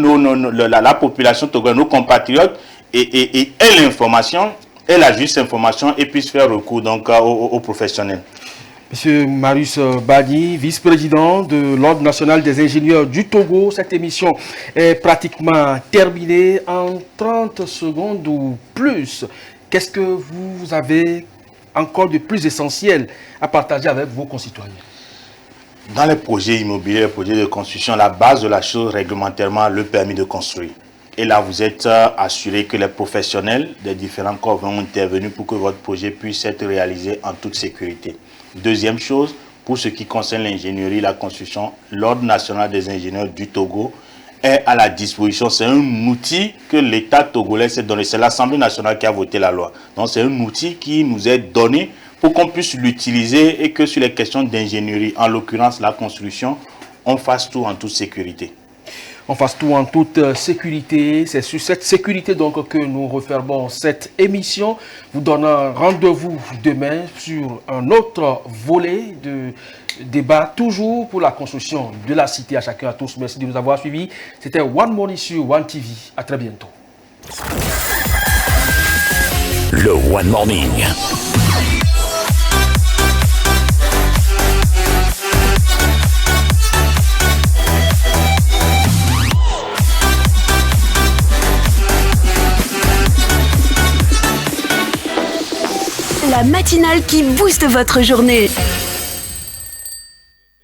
la population togolaise, nos compatriotes, et ait l'information, ait la juste information et puisse faire recours donc aux professionnels. Monsieur Marius Badi, vice-président de l'Ordre national des ingénieurs du Togo. Cette émission est pratiquement terminée en 30 secondes ou plus. Qu'est-ce que vous avez encore de plus essentiel à partager avec vos concitoyens? Dans les projets immobiliers, les projets de construction, la base de la chose réglementairement, le permis de construire. Et là, vous êtes assuré que les professionnels des différents corps vont intervenir pour que votre projet puisse être réalisé en toute sécurité. Deuxième chose, pour ce qui concerne l'ingénierie, la construction, l'Ordre national des ingénieurs du Togo est à la disposition. C'est un outil que l'État togolais s'est donné. C'est l'Assemblée nationale qui a voté la loi. Donc c'est un outil qui nous est donné pour qu'on puisse l'utiliser et que sur les questions d'ingénierie, en l'occurrence la construction, on fasse tout en toute sécurité. On fasse tout en toute sécurité. C'est sur cette sécurité donc que nous refermons cette émission. Vous donnons rendez-vous demain sur un autre volet de débat, toujours pour la construction de la cité. À chacun, à tous, merci de nous avoir suivis. C'était One Morning sur One TV. À très bientôt. Le One Morning. La matinale qui booste votre journée.